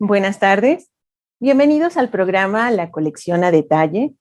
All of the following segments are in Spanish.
Buenas tardes. Bienvenidos al programa La Colección a Detalle.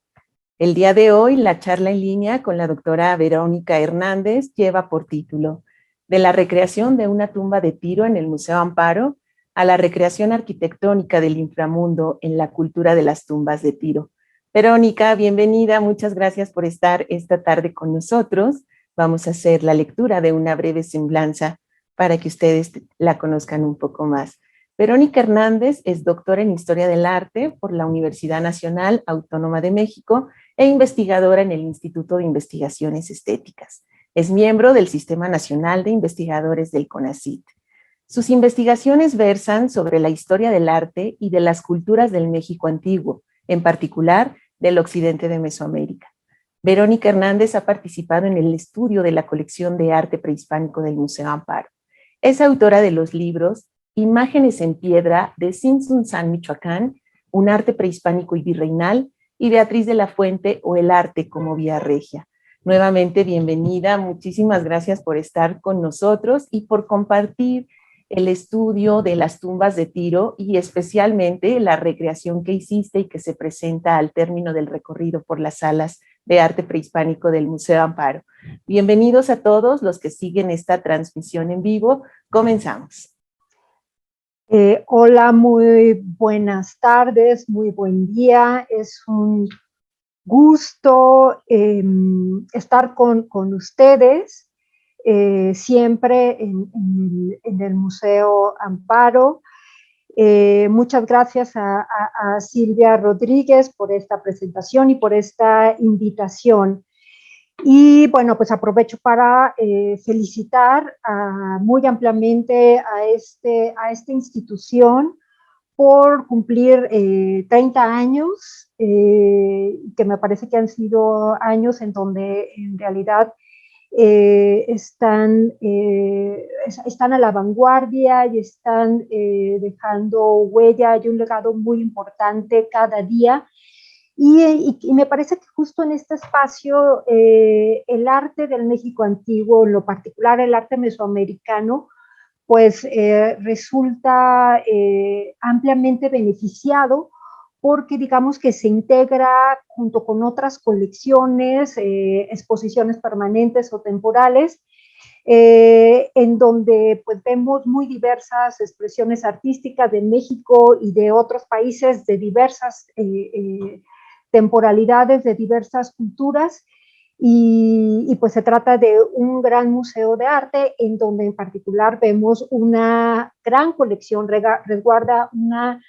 El día de hoy, la charla en línea con la doctora Verónica Hernández lleva por título De la recreación de una tumba de Tiro en el Museo Amparo a la recreación arquitectónica del inframundo en la cultura de las tumbas de Tiro. Verónica, bienvenida. Muchas gracias por estar esta tarde con nosotros. Vamos a hacer la lectura de una breve semblanza para que ustedes la conozcan un poco más. Verónica Hernández es doctora en Historia del Arte por la Universidad Nacional Autónoma de México e investigadora en el Instituto de Investigaciones Estéticas. Es miembro del Sistema Nacional de Investigadores del CONACYT. Sus investigaciones versan sobre la historia del arte y de las culturas del México antiguo, en particular del occidente de Mesoamérica. Verónica Hernández ha participado en el estudio de la colección de arte prehispánico del Museo Amparo. Es autora de los libros Imágenes en piedra de Tzintzuntzan, Michoacán, un arte prehispánico y virreinal, y Beatriz de la Fuente o el arte como vía regia. Nuevamente, bienvenida. Muchísimas gracias por estar con nosotros y por compartir el estudio de las tumbas de Tiro y especialmente la recreación que hiciste y que se presenta al término del recorrido por las salas de arte prehispánico del Museo Amparo. Bienvenidos a todos los que siguen esta transmisión en vivo. Comenzamos. Hola, muy buenas tardes, muy buen día. Es un gusto estar con ustedes siempre en el Museo Amparo. Muchas gracias a Silvia Rodríguez por esta presentación y por esta invitación. Y bueno, pues aprovecho para felicitar muy ampliamente a esta institución por cumplir 30 años, que me parece que han sido años en donde en realidad están a la vanguardia y están dejando huella y un legado muy importante cada día. Y me parece que justo en este espacio el arte del México antiguo, en lo particular el arte mesoamericano, pues resulta ampliamente beneficiado porque digamos que se integra junto con otras colecciones, exposiciones permanentes o temporales, en donde pues vemos muy diversas expresiones artísticas de México y de otros países, de diversas temporalidades, de diversas culturas, y pues se trata de un gran museo de arte en donde en particular vemos una gran colección, resguarda una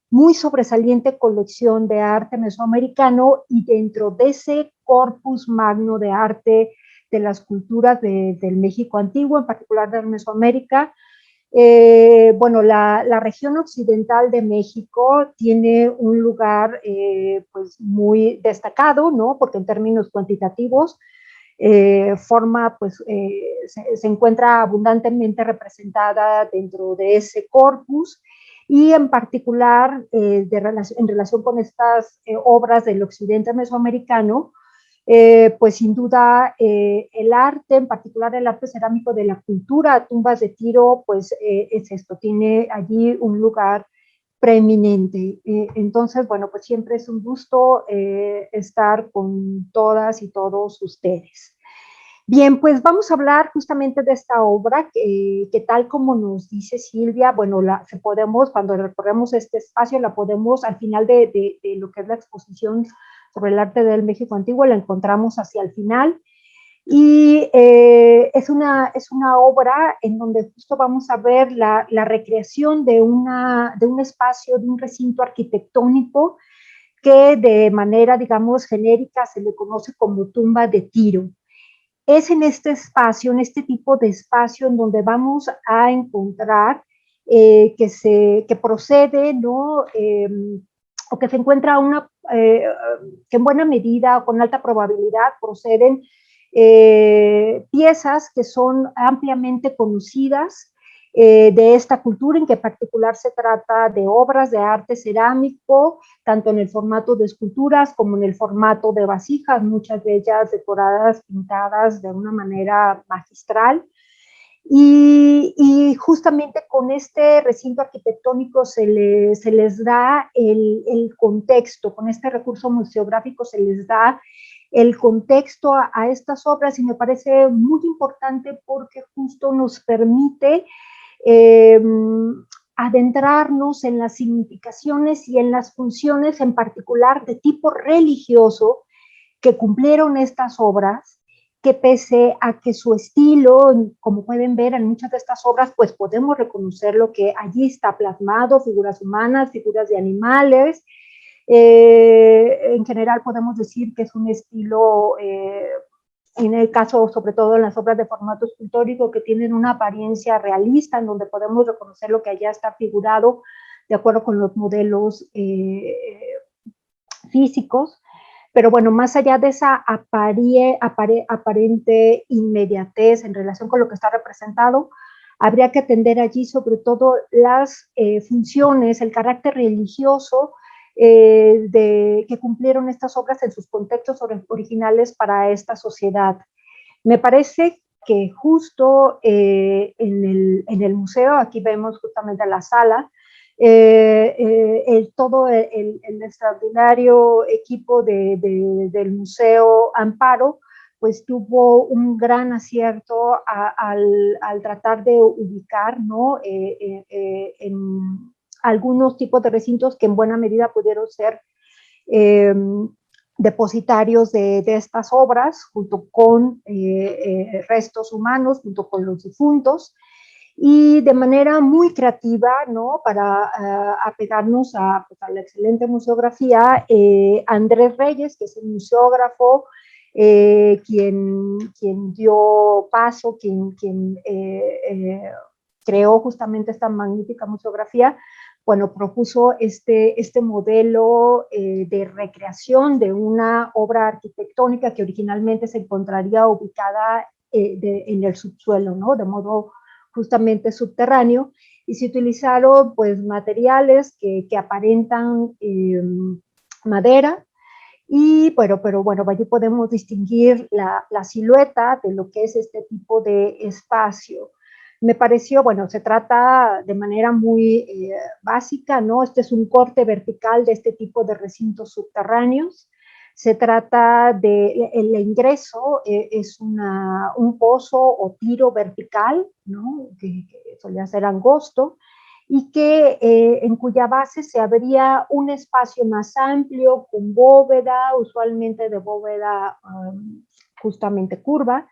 muy sobresaliente colección de arte mesoamericano, y dentro de ese corpus magno de arte de las culturas del México antiguo, en particular de Mesoamérica, bueno, la región occidental de México tiene un lugar pues muy destacado, ¿no? Porque en términos cuantitativos se encuentra abundantemente representada dentro de ese corpus, y en particular en relación con estas obras del occidente mesoamericano, pues sin duda el arte, en particular el arte cerámico de la cultura tumbas de Tiro, pues es esto, tiene allí un lugar preeminente. Entonces, bueno, pues siempre es un gusto estar con todas y todos ustedes. Bien, pues vamos a hablar justamente de esta obra que tal como nos dice Silvia, bueno, cuando recorremos este espacio, la podemos al final de lo que es la exposición sobre el arte del México antiguo, la encontramos hacia el final, y es una obra en donde justo vamos a ver la recreación de un espacio, de un recinto arquitectónico que de manera, digamos, genérica se le conoce como tumba de Tiro. Es en este espacio, en este tipo de espacio, en donde vamos a encontrar que procede, ¿no? O que se encuentra que en buena medida o con alta probabilidad proceden piezas que son ampliamente conocidas de esta cultura, en que en particular se trata de obras de arte cerámico, tanto en el formato de esculturas como en el formato de vasijas, muchas de ellas decoradas, pintadas de una manera magistral. Y justamente con este recinto arquitectónico se les da el contexto, con este recurso museográfico se les da el contexto a estas obras, y me parece muy importante porque justo nos permite eh, adentrarnos en las significaciones y en las funciones en particular de tipo religioso que cumplieron estas obras, que pese a que su estilo, como pueden ver en muchas de estas obras, pues podemos reconocer lo que allí está plasmado, figuras humanas, figuras de animales. En general podemos decir que es un estilo, en el caso, sobre todo en las obras de formato escultórico, que tienen una apariencia realista, en donde podemos reconocer lo que allá está figurado de acuerdo con los modelos físicos. Pero bueno, más allá de esa aparente inmediatez en relación con lo que está representado, habría que atender allí sobre todo las funciones, el carácter religioso que cumplieron estas obras en sus contextos originales para esta sociedad. Me parece que justo en el museo, aquí vemos justamente la sala, todo el extraordinario equipo del Museo Amparo, pues tuvo un gran acierto al tratar de ubicar, ¿no? En algunos tipos de recintos que en buena medida pudieron ser depositarios de estas obras, junto con restos humanos, junto con los difuntos, y de manera muy creativa, ¿no? Para apegarnos pues, a la excelente museografía, Andrés Reyes, que es el museógrafo, quien dio paso, quien creó justamente esta magnífica museografía, bueno, propuso este modelo de recreación de una obra arquitectónica que originalmente se encontraría ubicada en el subsuelo, ¿no? De modo justamente subterráneo, y se utilizaron pues materiales que aparentan madera, y bueno, pero bueno, allí podemos distinguir la silueta de lo que es este tipo de espacio. Me pareció, bueno, se trata de manera muy básica, ¿no? Este es un corte vertical de este tipo de recintos subterráneos. Se trata de, el ingreso es un pozo o tiro vertical, ¿no? Que solía ser angosto, y en cuya base se abría un espacio más amplio con bóveda, usualmente de bóveda justamente curva,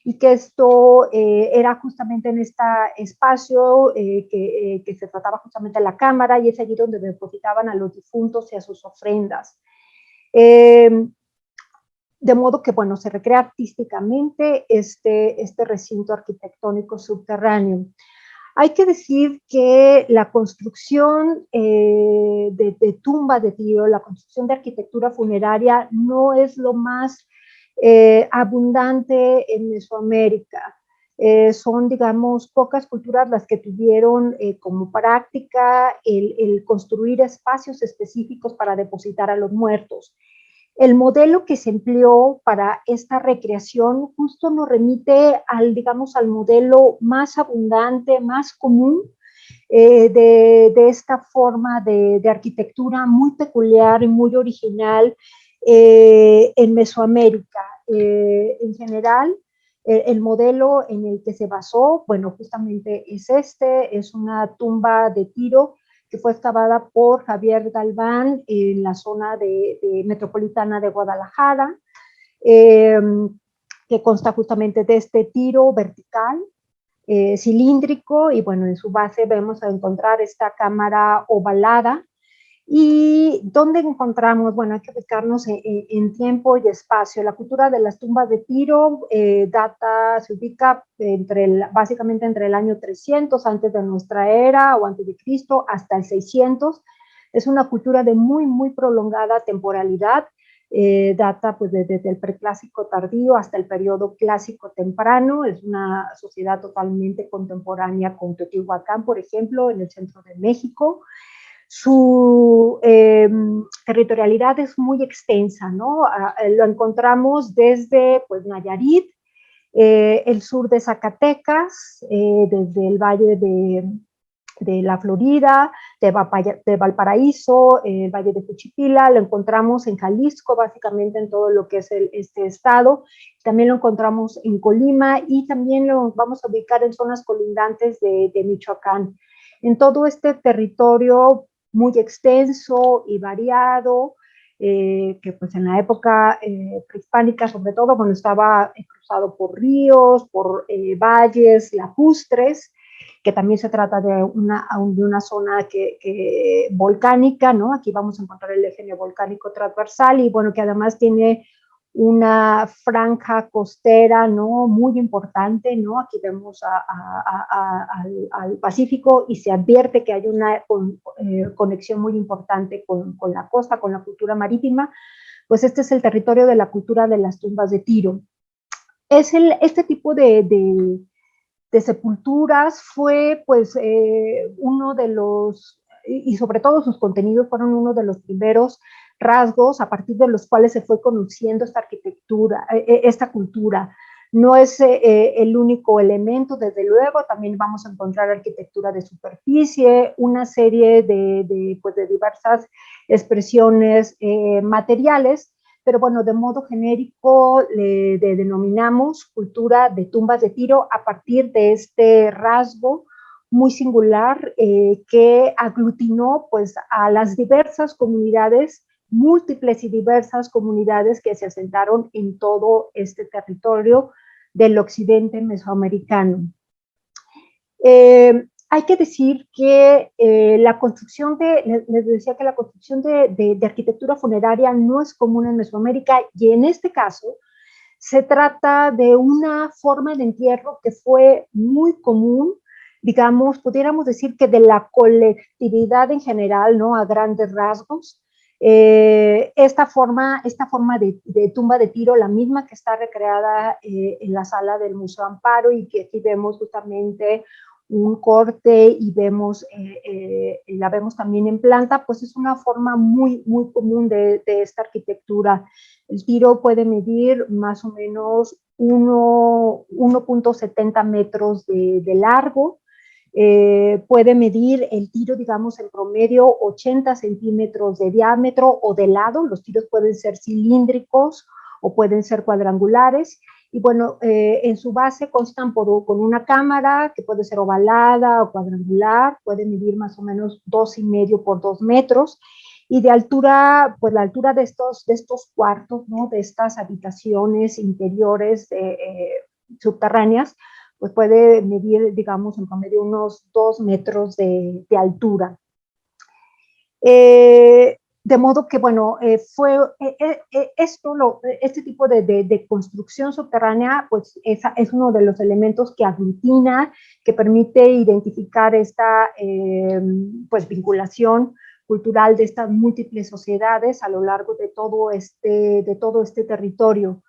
y que esto era justamente en este espacio que se trataba justamente la cámara, y es allí donde depositaban a los difuntos y a sus ofrendas. De modo que, bueno, se recrea artísticamente este recinto arquitectónico subterráneo. Hay que decir que la construcción de tumba de tiro, la construcción de arquitectura funeraria no es lo más abundante en Mesoamérica. Son, digamos, pocas culturas las que tuvieron como práctica el construir espacios específicos para depositar a los muertos. El modelo que se empleó para esta recreación justo nos remite digamos, al modelo más abundante, más común de esta forma de arquitectura muy peculiar y muy original en Mesoamérica. En general, el modelo en el que se basó, bueno, justamente es una tumba de tiro que fue excavada por Javier Galván en la zona metropolitana de Guadalajara, eh, que consta justamente de este tiro vertical, cilíndrico, y bueno, en su base vamos a encontrar esta cámara ovalada. ¿Y dónde encontramos? Bueno, hay que ubicarnos en tiempo y espacio. La cultura de las tumbas de tiro se ubica básicamente entre el año 300 antes de nuestra era o antes de Cristo hasta el 600. Es una cultura de muy, muy prolongada temporalidad. Data pues desde el preclásico tardío hasta el periodo clásico temprano. Es una sociedad totalmente contemporánea con Teotihuacán, por ejemplo, en el centro de México. Su territorialidad es muy extensa, ¿no? Lo encontramos desde pues, Nayarit, el sur de Zacatecas, desde el valle de la Florida, de Valparaíso, el Valle de Juchipila, lo encontramos en Jalisco, básicamente en todo lo que es este estado, también lo encontramos en Colima y también lo vamos a ubicar en zonas colindantes de Michoacán. En todo este territorio muy extenso y variado, que pues en la época prehispánica sobre todo, bueno, estaba cruzado por ríos, por valles lacustres, que también se trata de una zona volcánica, ¿no? Aquí vamos a encontrar el eje neovolcánico transversal y bueno, que además tiene una franja costera, ¿no? Muy importante, ¿no? Aquí vemos al Pacífico y se advierte que hay una conexión muy importante con la costa, con la cultura marítima. Pues este es el territorio de la cultura de las tumbas de Tiro. Este tipo de sepulturas fue pues uno de los, y sobre todo sus contenidos fueron uno de los primeros rasgos a partir de los cuales se fue conociendo esta arquitectura, esta cultura. No es el único elemento, desde luego, también vamos a encontrar arquitectura de superficie, una serie pues de diversas expresiones materiales, pero bueno, de modo genérico le denominamos cultura de tumbas de Tiro a partir de este rasgo muy singular que aglutinó pues a las diversas comunidades, múltiples y diversas comunidades que se asentaron en todo este territorio del occidente mesoamericano. Hay que decir que la construcción les decía que la construcción de arquitectura funeraria no es común en Mesoamérica y en este caso se trata de una forma de entierro que fue muy común, digamos, pudiéramos decir que de la colectividad en general, ¿no? A grandes rasgos. Esta forma de tumba de Tiro, la misma que está recreada en la sala del Museo Amparo y que aquí vemos justamente un corte y la vemos también en planta, pues es una forma muy, muy común de esta arquitectura. El tiro puede medir más o menos 1.70 metros de largo, puede medir el tiro, digamos, en promedio 80 centímetros de diámetro o de lado. Los tiros pueden ser cilíndricos o pueden ser cuadrangulares. Y bueno, en su base constan con una cámara que puede ser ovalada o cuadrangular, puede medir más o menos 2,5 por 2 metros. Y de altura, pues la altura de estos cuartos, ¿no? De estas habitaciones interiores subterráneas, pues puede medir, digamos, en promedio unos 2 metros de altura. De modo que, bueno, este tipo de construcción subterránea, pues es uno de los elementos que aglutina, que permite identificar esta pues, vinculación cultural de estas múltiples sociedades a lo largo de todo este territorio.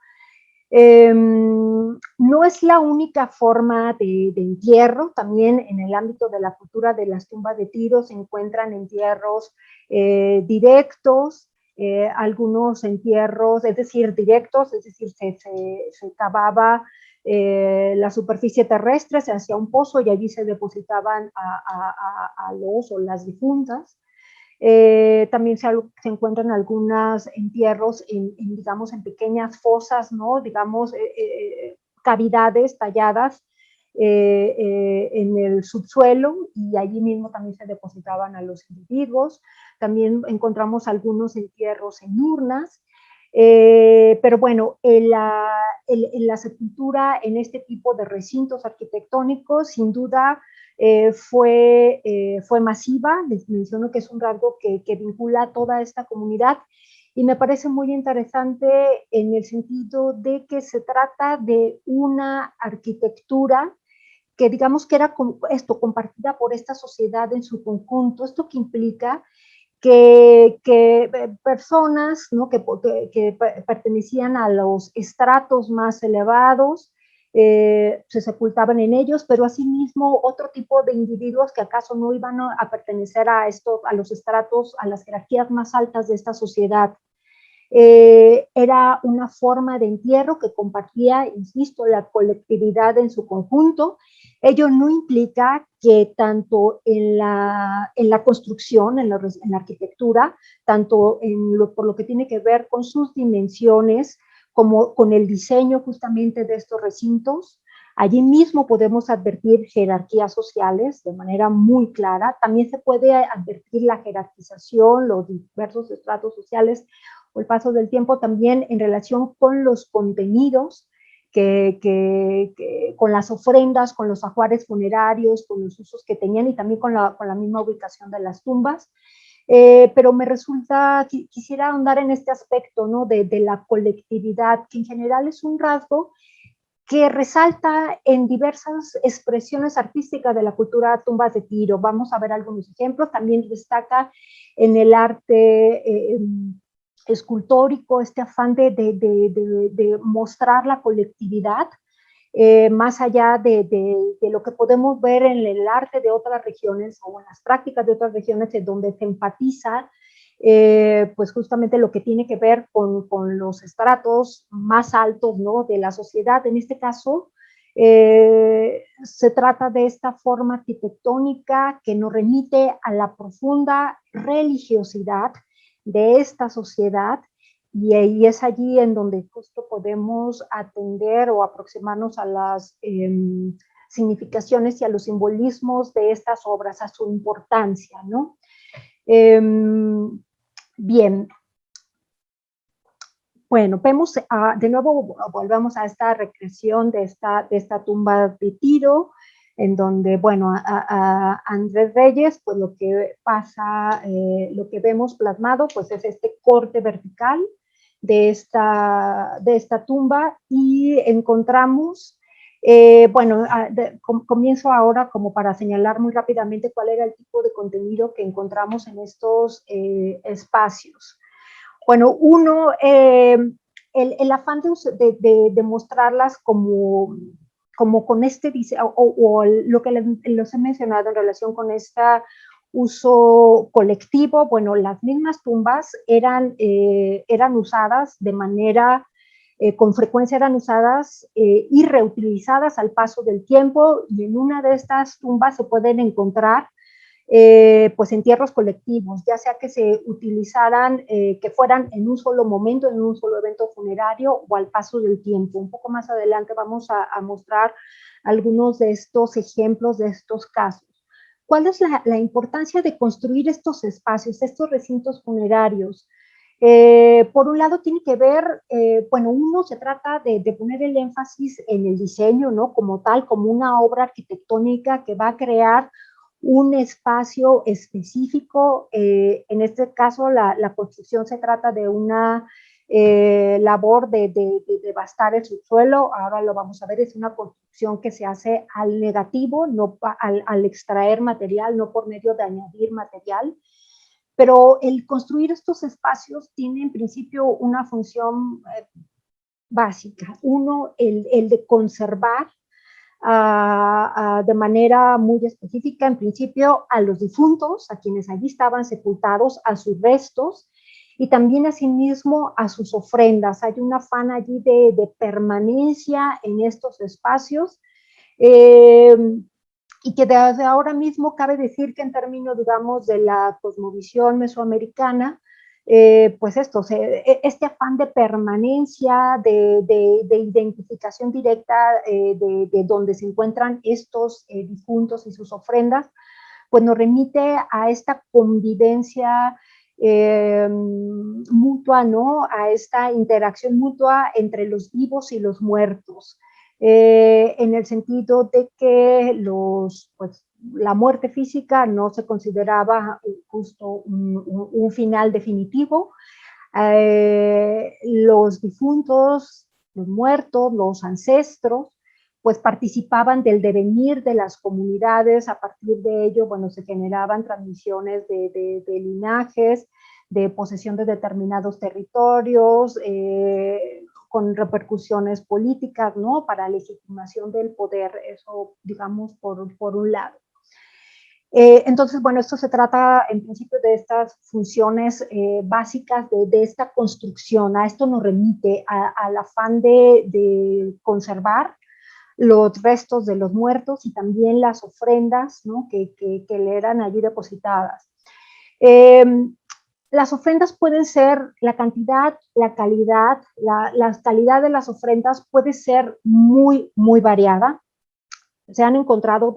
No es la única forma de entierro, también en el ámbito de la cultura de las tumbas de Tiro se encuentran entierros directos, algunos entierros, es decir, directos, es decir, se cavaba la superficie terrestre, se hacía un pozo y allí se depositaban a los o las difuntas. También se encuentran algunos entierros digamos, en pequeñas fosas, ¿no? Digamos, cavidades talladas en el subsuelo y allí mismo también se depositaban a los individuos. También encontramos algunos entierros en urnas. Pero bueno, en la sepultura en este tipo de recintos arquitectónicos, sin duda, fue masiva. Les menciono que es un rasgo que vincula a toda esta comunidad y me parece muy interesante en el sentido de que se trata de una arquitectura que digamos que era compartida por esta sociedad en su conjunto. Esto que implica que personas, ¿no? que pertenecían a los estratos más elevados se sepultaban en ellos, pero asimismo otro tipo de individuos que acaso no iban a pertenecer a los estratos, a las jerarquías más altas de esta sociedad. Era una forma de entierro que compartía, insisto, la colectividad en su conjunto. Ello no implica que tanto en la construcción, en la arquitectura, tanto por lo que tiene que ver con sus dimensiones, como con el diseño justamente de estos recintos, allí mismo podemos advertir jerarquías sociales de manera muy clara. También se puede advertir la jerarquización, los diversos estratos sociales o el paso del tiempo también en relación con los contenidos, con las ofrendas, con los ajuares funerarios, con los usos que tenían y también con la misma ubicación de las tumbas. Pero me resulta, quisiera ahondar en este aspecto, ¿no? de la colectividad, que en general es un rasgo que resalta en diversas expresiones artísticas de la cultura tumbas de tiro. Vamos a ver algunos ejemplos. También destaca en el arte escultórico este afán de mostrar la colectividad, más allá de lo que podemos ver en el arte de otras regiones o en las prácticas de otras regiones, en donde se enfatiza pues justamente lo que tiene que ver con los estratos más altos, ¿no? de la sociedad. En este caso, se trata de esta forma arquitectónica que nos remite a la profunda religiosidad de esta sociedad, y es allí en donde justo podemos atender o aproximarnos a las significaciones y a los simbolismos de estas obras, a su importancia, ¿no? Bien, bueno, vemos, de nuevo volvemos a esta recreación de esta tumba de Tiro, en donde, bueno, a Andrés Reyes, pues lo que pasa, lo que vemos plasmado, pues es este corte vertical de esta tumba, y encontramos, bueno, comienzo ahora como para señalar muy rápidamente cuál era el tipo de contenido que encontramos en estos espacios. Bueno, uno, el afán de mostrarlas como con este diseño, o lo que les he mencionado en relación con este uso colectivo. Bueno, las mismas tumbas eran usadas de manera, con frecuencia eran usadas y reutilizadas al paso del tiempo, y en una de estas tumbas se pueden encontrar pues entierros colectivos, ya sea que se utilizaran, que fueran en un solo momento, en un solo evento funerario o al paso del tiempo. Un poco más adelante vamos a mostrar algunos de estos ejemplos, de estos casos. ¿Cuál es la importancia de construir estos espacios, estos recintos funerarios? Por un lado tiene que ver, bueno, uno, se trata de poner el énfasis en el diseño, ¿no? Como tal, como una obra arquitectónica que va a crear un espacio específico. En este caso, la construcción se trata de una labor de devastar el subsuelo. Ahora lo vamos a ver, es una construcción que se hace al negativo, no al extraer material, no por medio de añadir material. Pero el construir estos espacios tiene en principio una función básica. Uno, el de conservar de manera muy específica, en principio, a los difuntos, a quienes allí estaban sepultados, a sus restos, y también asimismo a sus ofrendas. Hay un afán allí de permanencia en estos espacios, eh, y que desde ahora mismo cabe decir que en términos, digamos, de la cosmovisión mesoamericana, pues este afán de permanencia, de identificación directa de donde se encuentran estos difuntos y sus ofrendas, pues nos remite a esta convivencia mutua, ¿no? A esta interacción mutua entre los vivos y los muertos, en el sentido de que pues, la muerte física no se consideraba justo un final definitivo. Los difuntos, los muertos, los ancestros, pues participaban del devenir de las comunidades. A partir de ello, bueno, se generaban transmisiones de linajes, de posesión de determinados territorios, con repercusiones políticas, ¿no? Para legitimación del poder, eso, digamos, por un lado. Entonces, bueno, esto se trata en principio de estas funciones básicas de esta construcción. A esto nos remite al afán de conservar los restos de los muertos y también las ofrendas, ¿no? que le eran allí depositadas. Eh, las ofrendas pueden ser, la cantidad, la calidad, la calidad de las ofrendas puede ser muy, muy variada. Se han encontrado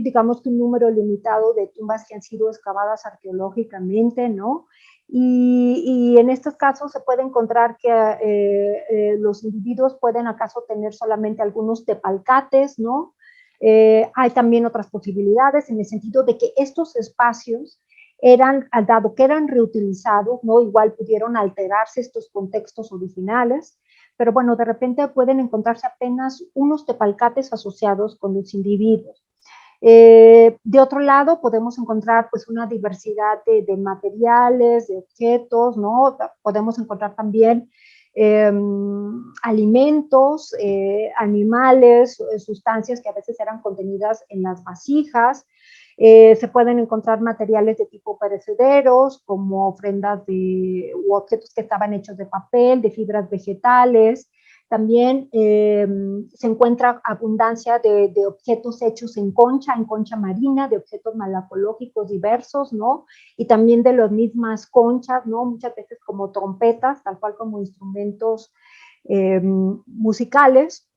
digamos que un número limitado de tumbas que han sido excavadas arqueológicamente, ¿no? Y en estos casos se puede encontrar que los individuos pueden acaso tener solamente algunos tepalcates, ¿no? Hay también otras posibilidades en el sentido de que estos espacios eran, dado que eran reutilizados, ¿no? Igual pudieron alterarse estos contextos originales, pero bueno, de repente pueden encontrarse apenas unos tepalcates asociados con los individuos. De otro lado, podemos encontrar pues una diversidad de materiales, de objetos, ¿no? Podemos encontrar también alimentos, animales, sustancias que a veces eran contenidas en las vasijas. Se pueden encontrar materiales de tipo perecederos, como ofrendas u objetos que estaban hechos de papel, de fibras vegetales. También se encuentra abundancia de objetos hechos en concha marina, de objetos malacológicos diversos, ¿no? Y también de las mismas conchas, ¿no? Muchas veces como trompetas, tal cual como instrumentos musicales.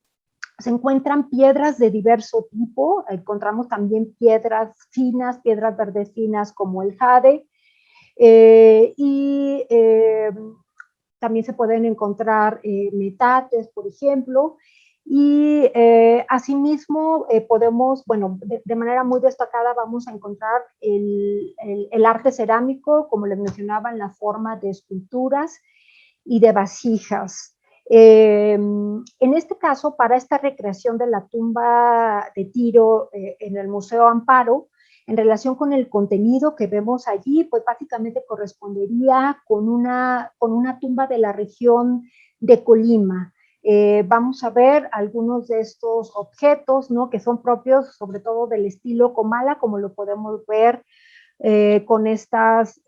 Se encuentran piedras de diverso tipo, encontramos también piedras finas, piedras verdes finas como el jade, y también se pueden encontrar metates, por ejemplo, y asimismo podemos, bueno, de manera muy destacada vamos a encontrar el arte cerámico, como les mencionaba, en la forma de esculturas y de vasijas. En este caso, para esta recreación de la tumba de Tiro en el Museo Amparo, en relación con el contenido que vemos allí, pues básicamente correspondería con una tumba de la región de Colima. Vamos a ver algunos de estos objetos, ¿no? Que son propios sobre todo del estilo Comala, como lo podemos ver con estas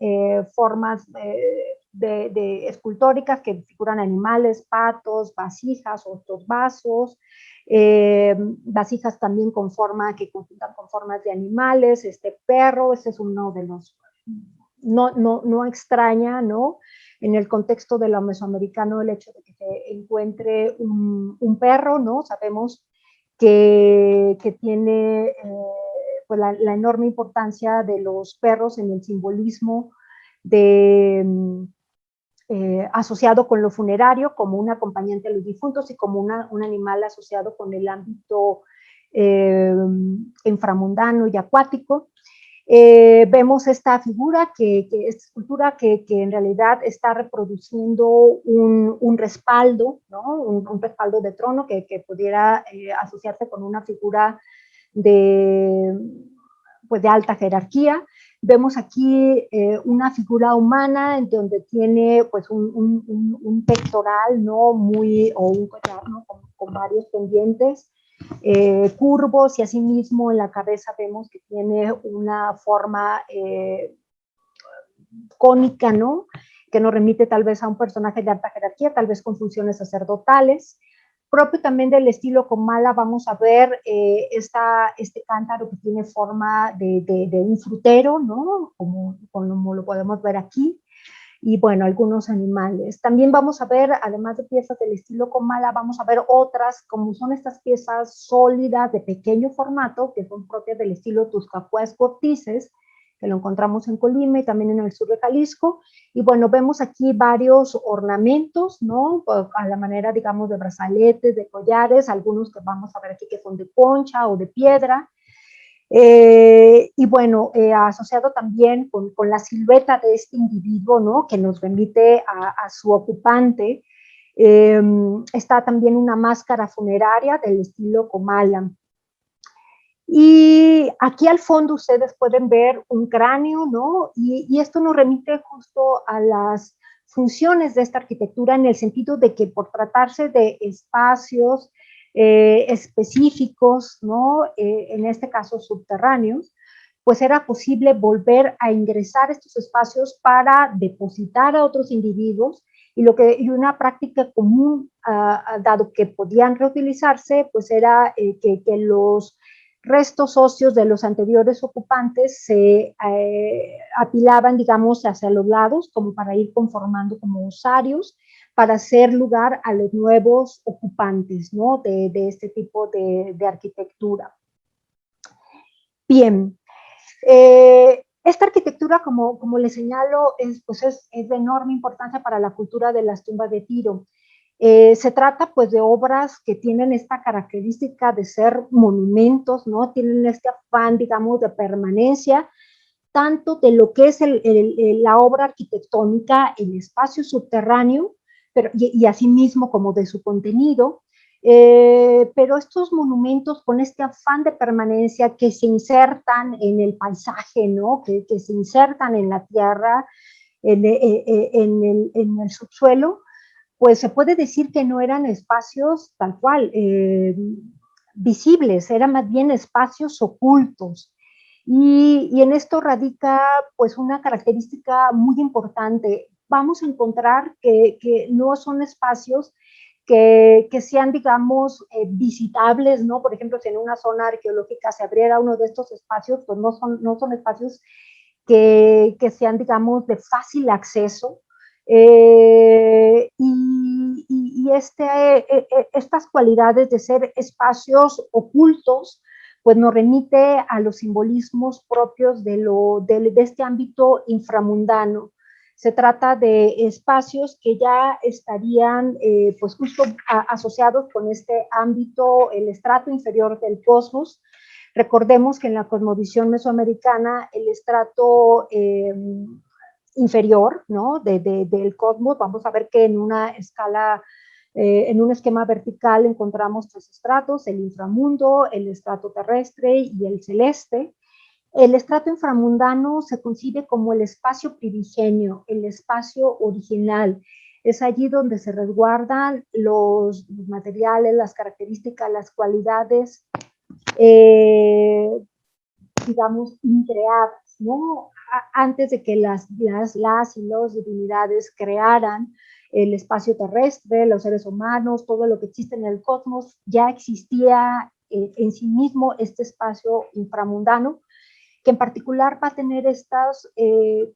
formas escultóricas que figuran animales, patos, vasijas, otros vasos, vasijas también con forma, que conjuntan con formas de animales, este perro, este es uno de los, no extraña, ¿no? En el contexto de lo mesoamericano, el hecho de que se encuentre un perro, ¿no? Sabemos que tiene pues la enorme importancia de los perros en el simbolismo asociado con lo funerario, como un acompañante a los difuntos y como un animal asociado con el ámbito inframundano y acuático. Vemos esta figura, esta escultura que en realidad está reproduciendo un respaldo, ¿no? un respaldo de trono que pudiera asociarse con una figura pues de alta jerarquía. Vemos aquí una figura humana en donde tiene pues un pectoral, ¿no? O un collar, ¿no? con varios pendientes curvos, y asimismo en la cabeza vemos que tiene una forma cónica, ¿no? Que nos remite tal vez a un personaje de alta jerarquía, tal vez con funciones sacerdotales. Propio también del estilo Comala, vamos a ver este cántaro que tiene forma de un frutero, ¿no? Como lo podemos ver aquí. Y bueno, algunos animales. También vamos a ver, además de piezas del estilo Comala, vamos a ver otras, como son estas piezas sólidas de pequeño formato, que son propias del estilo Tuscapuas Cortices, que lo encontramos en Colima y también en el sur de Jalisco. Y bueno, vemos aquí varios ornamentos, ¿no? A la manera, digamos, de brazaletes, de collares, algunos que vamos a ver aquí que son de concha o de piedra. Y bueno, asociado también con la silueta de este individuo, ¿no? Que nos remite a su ocupante, está también una máscara funeraria del estilo Comala. Y aquí al fondo ustedes pueden ver un cráneo, ¿no? Y esto nos remite justo a las funciones de esta arquitectura en el sentido de que por tratarse de espacios específicos, ¿no? En este caso subterráneos, pues era posible volver a ingresar a estos espacios para depositar a otros individuos y una práctica común, dado que podían reutilizarse, pues era que los restos óseos de los anteriores ocupantes se apilaban, digamos, hacia los lados, como para ir conformando como osarios, para hacer lugar a los nuevos ocupantes, ¿no? de este tipo de arquitectura. Bien, esta arquitectura, como les señalo, es de enorme importancia para la cultura de las tumbas de Tiro. Se trata pues de obras que tienen esta característica de ser monumentos, ¿no? Tienen este afán, digamos, de permanencia, tanto de lo que es la obra arquitectónica, el espacio subterráneo, y asimismo como de su contenido, pero estos monumentos con este afán de permanencia que se insertan en el paisaje, ¿no? Que se insertan en la tierra, en el subsuelo, pues se puede decir que no eran espacios tal cual visibles, eran más bien espacios ocultos. Y en esto radica pues una característica muy importante. Vamos a encontrar que no son espacios que sean, digamos, visitables, ¿no? Por ejemplo, si en una zona arqueológica se abriera uno de estos espacios, pues no son espacios que sean, digamos, de fácil acceso. Estas cualidades de ser espacios ocultos, pues nos remite a los simbolismos propios de este ámbito inframundano. Se trata de espacios que ya estarían pues justo asociados con este ámbito, el estrato inferior del cosmos. Recordemos que en la cosmovisión mesoamericana el estrato inferior, ¿no? Del cosmos, vamos a ver que en una escala, en un esquema vertical encontramos tres estratos: el inframundo, el estrato terrestre y el celeste. El estrato inframundano se concibe como el espacio primigenio, el espacio original. Es allí donde se resguardan los materiales, las características, las cualidades, eh, digamos, increadas, ¿no? Antes de que las y los divinidades crearan el espacio terrestre, los seres humanos, todo lo que existe en el cosmos, ya existía en sí mismo este espacio inframundano, que en particular va a tener estas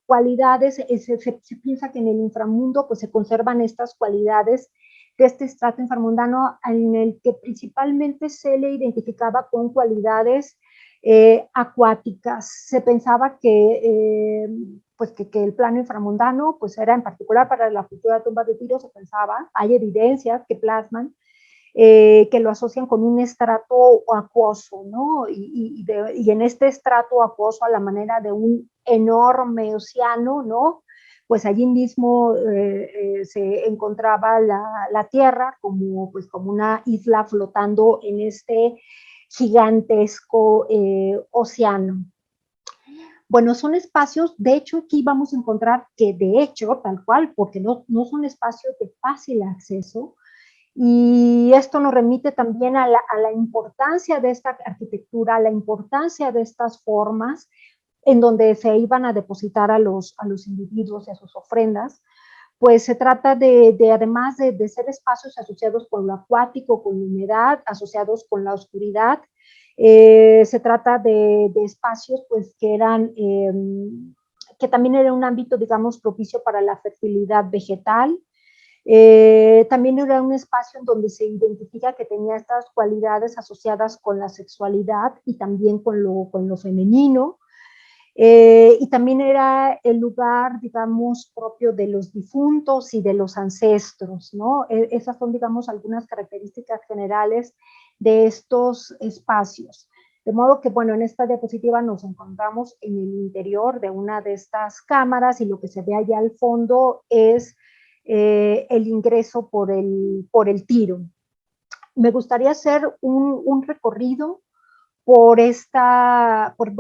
cualidades. Se piensa que en el inframundo pues se conservan estas cualidades de este estrato inframundano, en el que principalmente se le identificaba con cualidades acuáticas. Se pensaba pues que el plano inframundano pues era en particular para la cultura de tumbas de Tiro. Se pensaba, hay evidencias que plasman que lo asocian con un estrato acuoso, ¿no? Y en este estrato acuoso, a la manera de un enorme océano, ¿no? Pues allí mismo se encontraba la tierra pues como una isla flotando en este gigantesco océano. Bueno, son espacios, de hecho, aquí vamos a encontrar que de hecho, tal cual, porque no son espacios de fácil acceso, y esto nos remite también a la importancia de esta arquitectura, a la importancia de estas formas en donde se iban a depositar a los individuos y a sus ofrendas. Pues se trata además de ser espacios asociados con lo acuático, con la humedad, asociados con la oscuridad. Se trata de espacios pues que también era un ámbito, digamos, propicio para la fertilidad vegetal. También era un espacio en donde se identifica que tenía estas cualidades asociadas con la sexualidad y también con lo femenino. Y también era el lugar, digamos, propio de los difuntos y de los ancestros, ¿no? Esas son, digamos, algunas características generales de estos espacios. De modo que, bueno, en esta diapositiva nos encontramos en el interior de una de estas cámaras, y lo que se ve allá al fondo es el ingreso por el tiro. Me gustaría hacer un recorrido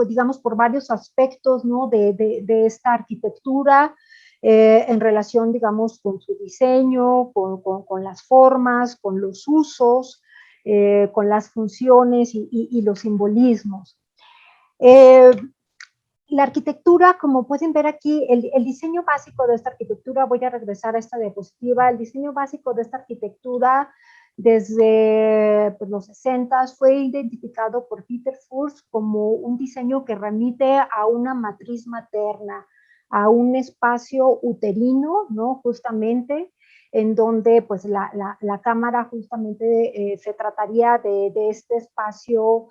digamos, por varios aspectos, ¿no? de esta arquitectura, en relación, digamos, con su diseño, con las formas, con los usos, con las funciones y los simbolismos. La arquitectura, como pueden ver aquí, el diseño básico de esta arquitectura, voy a regresar a esta diapositiva, el diseño básico de esta arquitectura desde pues, los 60 fue identificado por Peter Furst como un diseño que remite a una matriz materna, a un espacio uterino, ¿no? Justamente, en donde pues la cámara justamente se trataría de este espacio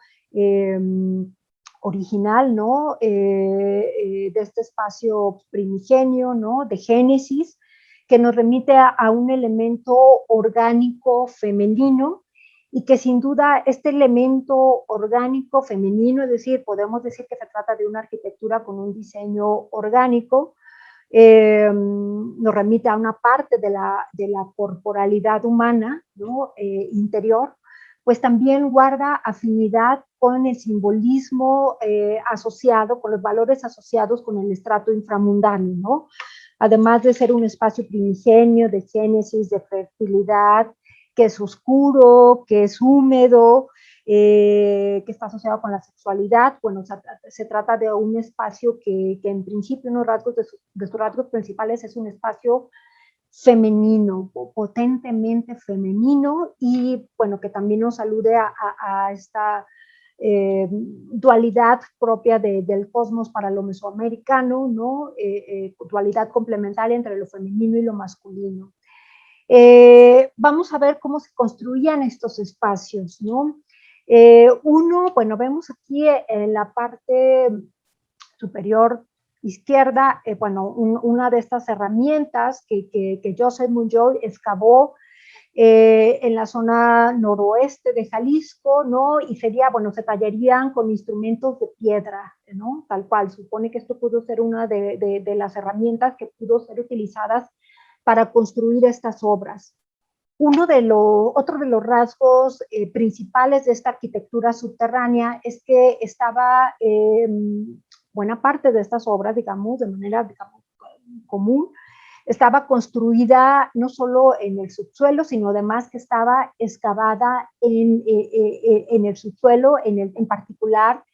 original, ¿no? De este espacio primigenio, ¿no? De Génesis, que nos remite a un elemento orgánico femenino y que sin duda este elemento orgánico femenino, es decir, podemos decir que se trata de una arquitectura con un diseño orgánico, nos remite a una parte de la corporalidad humana, ¿no? Interior, pues también guarda afinidad con el simbolismo asociado, con los valores asociados con el estrato inframundano, ¿no? Además de ser un espacio primigenio de génesis, de fertilidad, que es oscuro, que es húmedo, que está asociado con la sexualidad. Bueno, se trata de un espacio que en principio uno de sus rasgos principales es un espacio femenino, potentemente femenino, y bueno, que también nos alude a esta dualidad propia del cosmos para lo mesoamericano, ¿no? Dualidad complementaria entre lo femenino y lo masculino. Vamos a ver cómo se construían estos espacios, ¿no? Uno, bueno, vemos aquí en la parte superior izquierda, bueno, una de estas herramientas que Joseph Munjoy excavó en la zona noroeste de Jalisco, ¿no? Y sería, bueno, se tallarían con instrumentos de piedra, ¿no? Tal cual, supone que esto pudo ser una de las herramientas que pudo ser utilizadas para construir estas obras. Otro de los rasgos principales de esta arquitectura subterránea es que estaba buena parte de estas obras, digamos, de manera común, estaba construida no solo en el subsuelo, sino además que estaba excavada en el subsuelo, en particular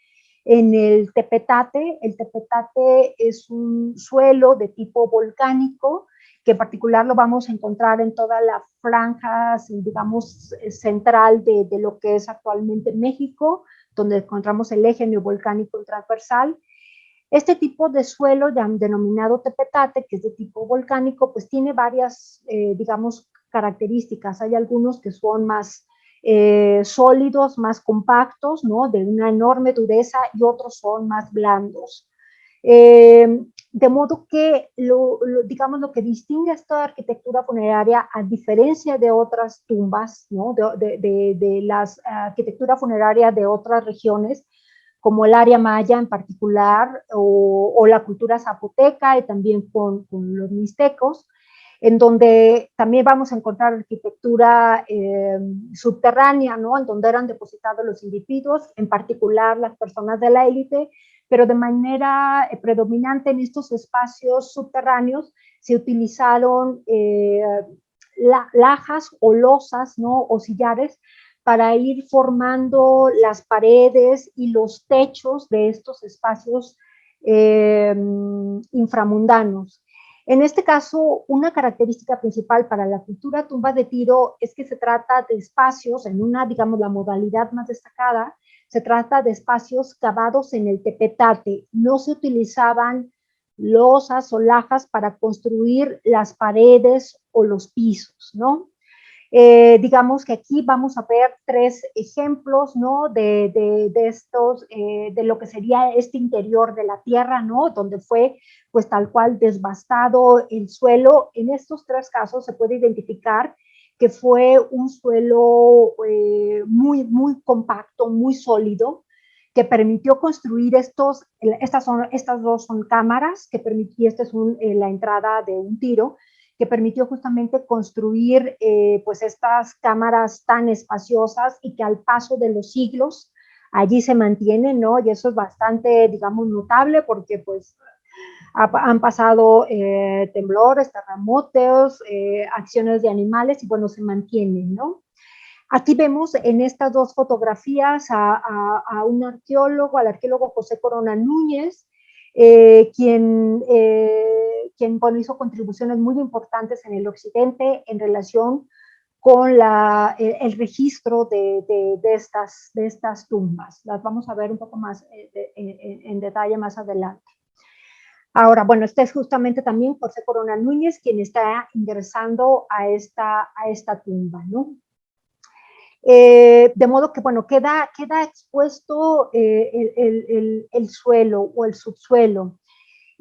en el tepetate. El tepetate es un suelo de tipo volcánico, que en particular lo vamos a encontrar en toda la franja, digamos, central de lo que es actualmente México, donde encontramos el eje neovolcánico transversal. Este tipo de suelo denominado tepetate, que es de tipo volcánico, pues tiene varias, digamos, características. Hay algunos que son más sólidos, más compactos, ¿no? De una enorme dureza, y otros son más blandos. De modo que, digamos, lo que distingue a esta arquitectura funeraria, a diferencia de otras tumbas, ¿no? de las arquitecturas funerarias de otras regiones, como el área maya en particular, o la cultura zapoteca, y también con los mixtecos, en donde también vamos a encontrar arquitectura subterránea, ¿no? En donde eran depositados los individuos, en particular las personas de la élite, pero de manera predominante en estos espacios subterráneos se utilizaron lajas o losas, ¿no? O sillares, para ir formando las paredes y los techos de estos espacios inframundanos. En este caso, una característica principal para la cultura tumba de Tiro es que se trata de espacios, en una, digamos, la modalidad más destacada, se trata de espacios cavados en el tepetate. No se utilizaban losas o lajas para construir las paredes o los pisos, ¿no? Digamos que aquí vamos a ver tres ejemplos, ¿no? De estos, de lo que sería este interior de la tierra, ¿no? Donde fue, pues tal cual, devastado el suelo. En estos tres casos se puede identificar que fue un suelo muy compacto, muy sólido, que permitió construir estas dos son cámaras, que permitió, esta es la entrada de un tiro, que permitió justamente construir pues estas cámaras tan espaciosas, y que al paso de los siglos allí se mantienen, ¿no? Y eso es bastante, digamos, notable, porque pues han pasado temblores, terremotos, acciones de animales, y bueno, se mantienen, ¿no? Aquí vemos en estas dos fotografías a un arqueólogo, al arqueólogo José Corona Núñez, quien bueno, hizo contribuciones muy importantes en el occidente en relación con el registro de estas tumbas. Las vamos a ver un poco más en detalle más adelante. Ahora, bueno, este es justamente también José Corona Núñez quien está ingresando a esta tumba, ¿no? De modo que, bueno, queda expuesto el suelo o el subsuelo.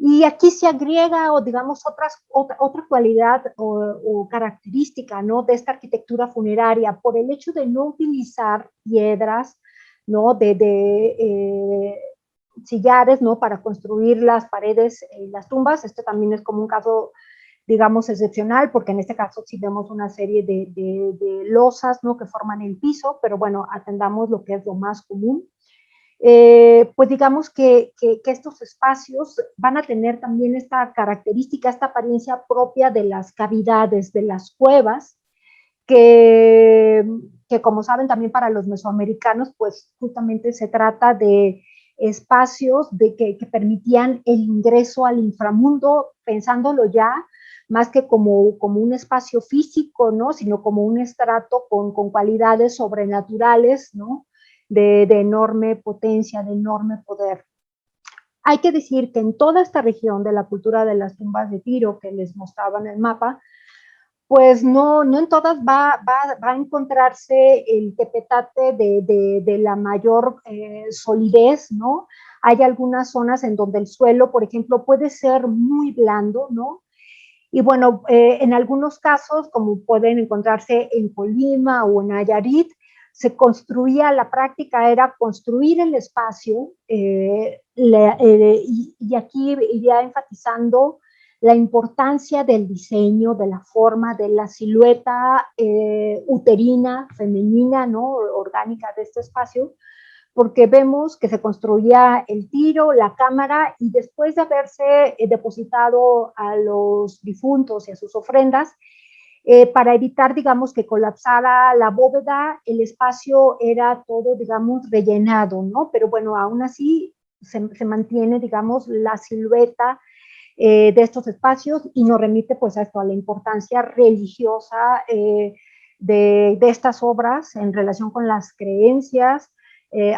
Y aquí se agrega, o digamos, otra cualidad o característica, ¿no?, de esta arquitectura funeraria, por el hecho de no utilizar piedras, ¿no?, sillares, ¿no?, para construir las paredes y las tumbas. Esto también es como un caso, digamos, excepcional, porque en este caso sí vemos una serie de losas, ¿no?, que forman el piso, pero bueno, atendamos lo que es lo más común. Pues digamos que estos espacios van a tener también esta característica, esta apariencia propia de las cavidades, de las cuevas, que como saben también para los mesoamericanos, pues justamente se trata de espacios que permitían el ingreso al inframundo, pensándolo ya más que como un espacio físico, ¿no?, sino como un estrato con cualidades sobrenaturales, ¿no?, de enorme potencia, de enorme poder. Hay que decir que en toda esta región de la cultura de las tumbas de Tiro que les mostraba en el mapa, pues no en todas va a encontrarse el tepetate de la mayor solidez, ¿no? Hay algunas zonas en donde el suelo, por ejemplo, puede ser muy blando, ¿no? Y bueno, en algunos casos, como pueden encontrarse en Colima o en Nayarit, se construía, la práctica era construir el espacio, y aquí iría enfatizando la importancia del diseño, de la forma, de la silueta uterina, femenina, ¿no?, orgánica de este espacio, porque vemos que se construía el tiro, la cámara, y después de haberse depositado a los difuntos y a sus ofrendas, para evitar, digamos, que colapsara la bóveda, el espacio era todo, digamos, rellenado, ¿no? Pero bueno, aún así se mantiene, digamos, la silueta de estos espacios, y nos remite pues a esto, a la importancia religiosa de estas obras en relación con las creencias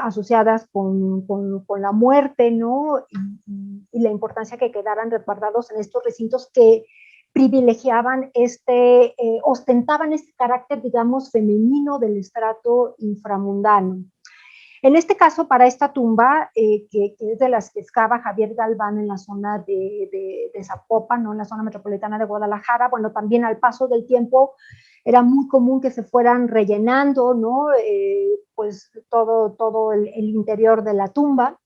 asociadas con la muerte, ¿no? Y la importancia que quedaran resguardados en estos recintos que privilegiaban ostentaban este carácter, digamos, femenino del estrato inframundano. En este caso, para esta tumba, que es de las que excava Javier Galván en la zona de Zapopan, ¿no?, en la zona metropolitana de Guadalajara, bueno, también al paso del tiempo era muy común que se fueran rellenando, ¿no?, pues todo el interior de la tumba.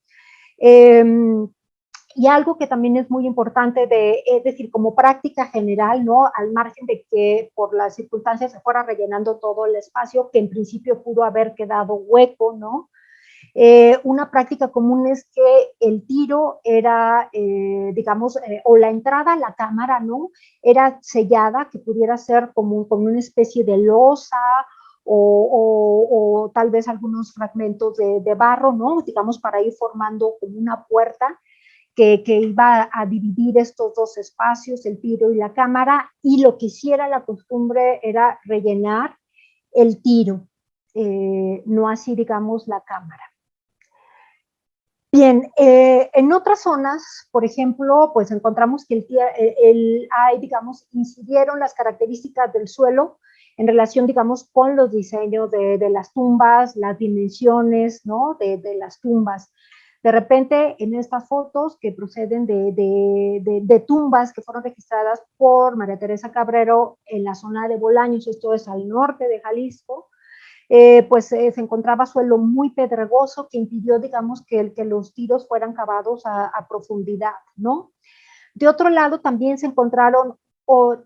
Y algo que también es muy importante, es decir, como práctica general, ¿no?, al margen de que por las circunstancias se fuera rellenando todo el espacio, que en principio pudo haber quedado hueco, ¿no? Una práctica común es que el tiro era, digamos, o la entrada a la cámara, ¿no?, era sellada, que pudiera ser como una especie de losa o tal vez algunos fragmentos de barro, ¿no?, digamos, para ir formando como una puerta que iba a dividir estos dos espacios, el tiro y la cámara, y lo que hiciera la costumbre era rellenar el tiro, no así, digamos, la cámara. Bien, en otras zonas, por ejemplo, pues encontramos que digamos, incidieron las características del suelo en relación, digamos, con los diseños de las tumbas, las dimensiones, ¿no?, de las tumbas. De repente, en estas fotos que proceden de tumbas que fueron registradas por María Teresa Cabrero en la zona de Bolaños, esto es al norte de Jalisco, pues se encontraba suelo muy pedregoso que impidió, digamos, que los tiros fueran cavados a profundidad, ¿no? De otro lado, también se encontraron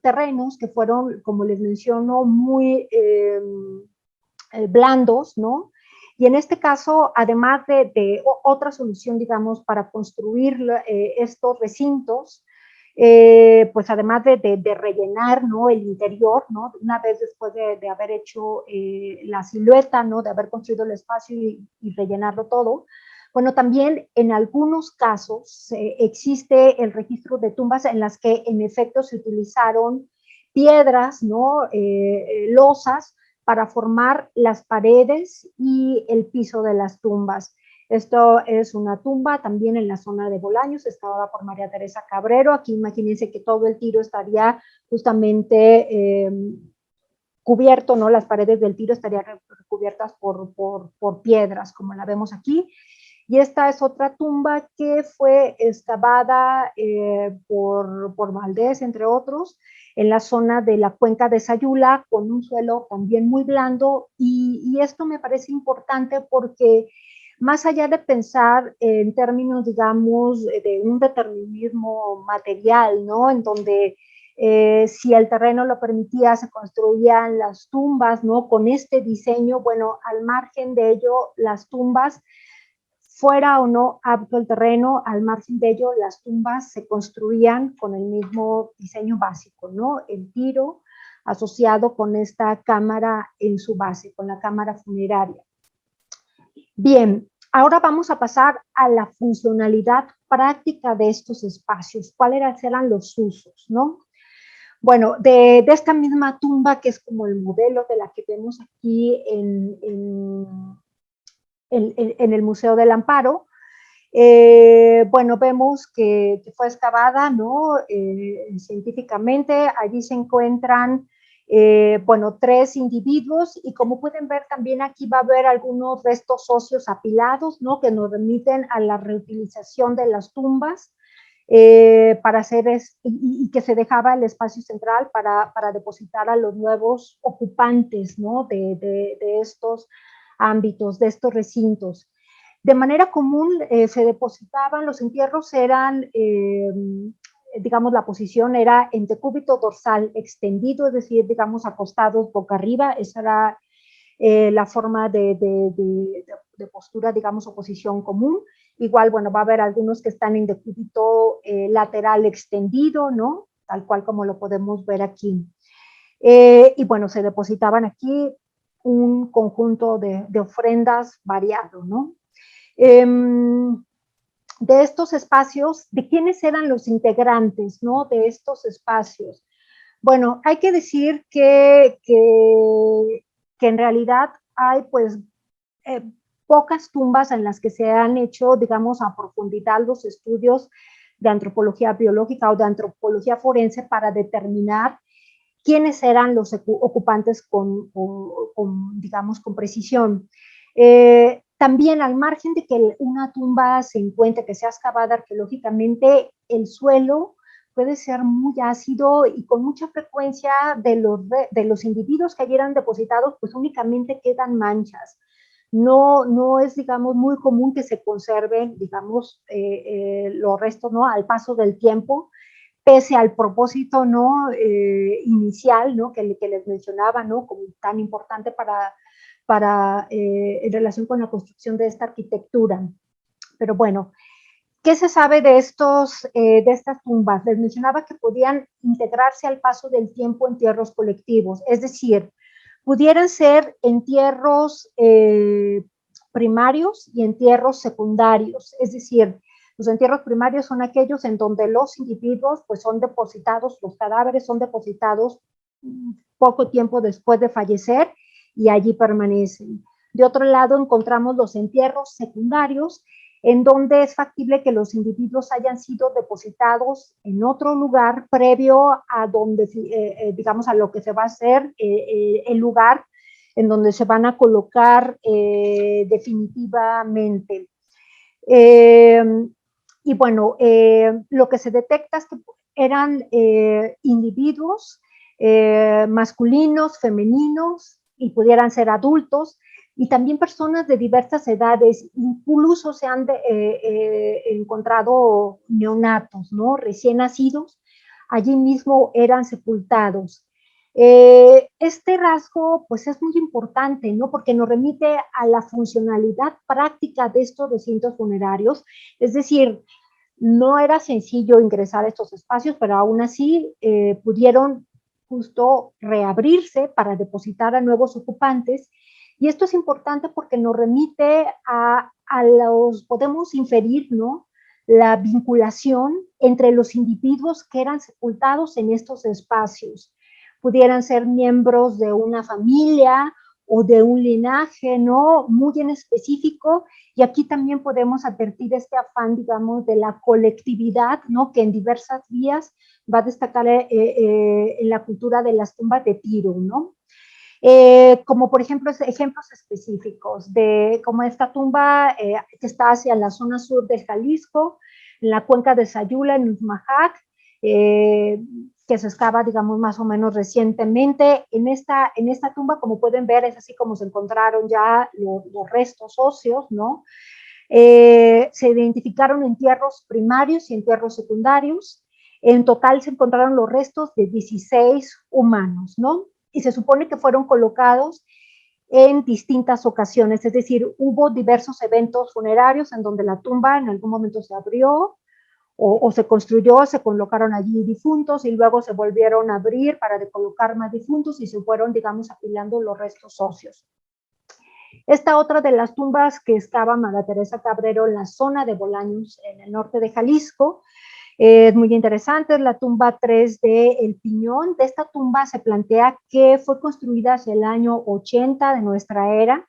terrenos que fueron, como les menciono, muy blandos, ¿no? Y en este caso, además de otra solución, digamos, para construir estos recintos, pues además de rellenar, ¿no?, el interior, ¿no?, una vez después de haber hecho la silueta, ¿no?, de haber construido el espacio y rellenarlo todo. Bueno, también en algunos casos existe el registro de tumbas en las que en efecto se utilizaron piedras, ¿no?, losas, para formar las paredes y el piso de las tumbas. Esto es una tumba también en la zona de Bolaños, excavada por María Teresa Cabrero. Aquí imagínense que todo el tiro estaría justamente cubierto, ¿no? Las paredes del tiro estarían recubiertas por piedras, como la vemos aquí. Y esta es otra tumba que fue excavada por Valdés, entre otros, en la zona de la cuenca de Sayula, con un suelo también muy blando. Y esto me parece importante porque más allá de pensar en términos, digamos, de un determinismo material, ¿no?, en donde si el terreno lo permitía, se construían las tumbas, ¿no?, con este diseño. Bueno, al margen de ello, las tumbas, fuera o no apto el terreno, al margen de ello, las tumbas se construían con el mismo diseño básico, ¿no?, el tiro asociado con esta cámara en su base, con la cámara funeraria. Bien, ahora vamos a pasar a la funcionalidad práctica de estos espacios. ¿Cuáles eran los usos, no? Bueno, de esta misma tumba, que es como el modelo de la que vemos aquí en el Museo del Amparo, bueno, vemos que fue excavada, ¿no?, científicamente. Allí se encuentran, bueno, 3 individuos, y como pueden ver también aquí va a haber algunos restos óseos apilados, ¿no?, que nos remiten a la reutilización de las tumbas, para hacer y que se dejaba el espacio central para depositar a los nuevos ocupantes, ¿no?, de estos ámbitos, de estos recintos. De manera común se depositaban, los entierros eran, digamos, la posición era en decúbito dorsal extendido, es decir, digamos, acostados boca arriba. Esa era la forma de postura, digamos, o posición común. Igual, bueno, va a haber algunos que están en decúbito lateral extendido, ¿no?, tal cual como lo podemos ver aquí. Y bueno, se depositaban aquí un conjunto de ofrendas variado, ¿no? De estos espacios, ¿de quiénes eran los integrantes, ¿no?, de estos espacios? Bueno, hay que decir que en realidad hay, pues, pocas tumbas en las que se han hecho, digamos, a profundidad los estudios de antropología biológica o de antropología forense para determinar quiénes eran los ocupantes digamos, con precisión. También, al margen de que una tumba se encuentre, que sea excavada arqueológicamente, el suelo puede ser muy ácido, y con mucha frecuencia de los individuos que allí eran depositados, pues únicamente quedan manchas. No es, digamos, muy común que se conserven, digamos, los restos, ¿no?, al paso del tiempo, pese al propósito, ¿no?, inicial, ¿no?, que les mencionaba, ¿no?, como tan importante en relación con la construcción de esta arquitectura. Pero bueno, ¿qué se sabe de estas tumbas? Les mencionaba que podían integrarse al paso del tiempo en entierros colectivos, es decir, pudieran ser entierros primarios y entierros secundarios. Es decir, los entierros primarios son aquellos en donde los individuos, pues, son depositados, los cadáveres son depositados poco tiempo después de fallecer, y allí permanecen. De otro lado, encontramos los entierros secundarios, en donde es factible que los individuos hayan sido depositados en otro lugar previo a donde, digamos, a lo que se va a hacer el lugar en donde se van a colocar definitivamente. Y bueno, lo que se detecta es que eran individuos masculinos, femeninos, y pudieran ser adultos, y también personas de diversas edades. Incluso se han encontrado neonatos, ¿no?, recién nacidos, allí mismo eran sepultados. Este rasgo, pues, es muy importante, ¿no?, porque nos remite a la funcionalidad práctica de estos recintos funerarios. Es decir, No era sencillo ingresar a estos espacios, pero aún así pudieron justo reabrirse para depositar a nuevos ocupantes. Y esto es importante porque nos remite podemos inferir, ¿no?, la vinculación entre los individuos que eran sepultados en estos espacios. Pudieran ser miembros de una familia o de un linaje, ¿no?, muy en específico. Y aquí también podemos advertir este afán, digamos, de la colectividad, ¿no?, que en diversas vías va a destacar en la cultura de las tumbas de Tiro, ¿no? Como por ejemplo ejemplos específicos de como esta tumba que está hacia la zona sur de Jalisco, en la cuenca de Sayula, en Uxmajac, que se excava, digamos, más o menos recientemente. En esta tumba, como pueden ver, es así como se encontraron ya los restos óseos, ¿no? Se identificaron entierros primarios y entierros secundarios. En total se encontraron los restos de 16 humanos, ¿no? Y se supone que fueron colocados en distintas ocasiones, es decir, hubo diversos eventos funerarios en donde la tumba en algún momento se abrió o se construyó, se colocaron allí difuntos y luego se volvieron a abrir para colocar más difuntos y se fueron, digamos, apilando los restos óseos. Esta otra de las tumbas que excava María Teresa Cabrero en la zona de Bolaños, en el norte de Jalisco, es muy interesante, es la tumba 3 de El Piñón. De esta tumba se plantea que fue construida hacia el año 80 de nuestra era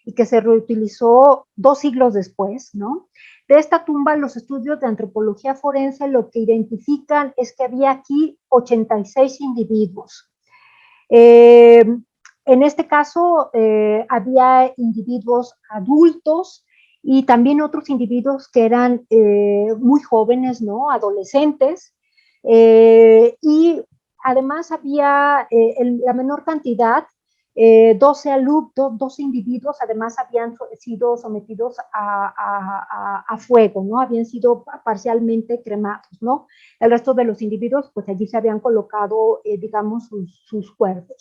y que se reutilizó 2 siglos después, ¿no? De esta tumba, los estudios de antropología forense lo que identifican es que había aquí 86 individuos. En este caso, había individuos adultos y también otros individuos que eran muy jóvenes, ¿no?, adolescentes, y además había la menor cantidad, 12 alumnos, 12 individuos, además habían sido sometidos a fuego, ¿no? Habían sido parcialmente cremados, ¿no? El resto de los individuos, pues allí se habían colocado, digamos, sus cuerpos.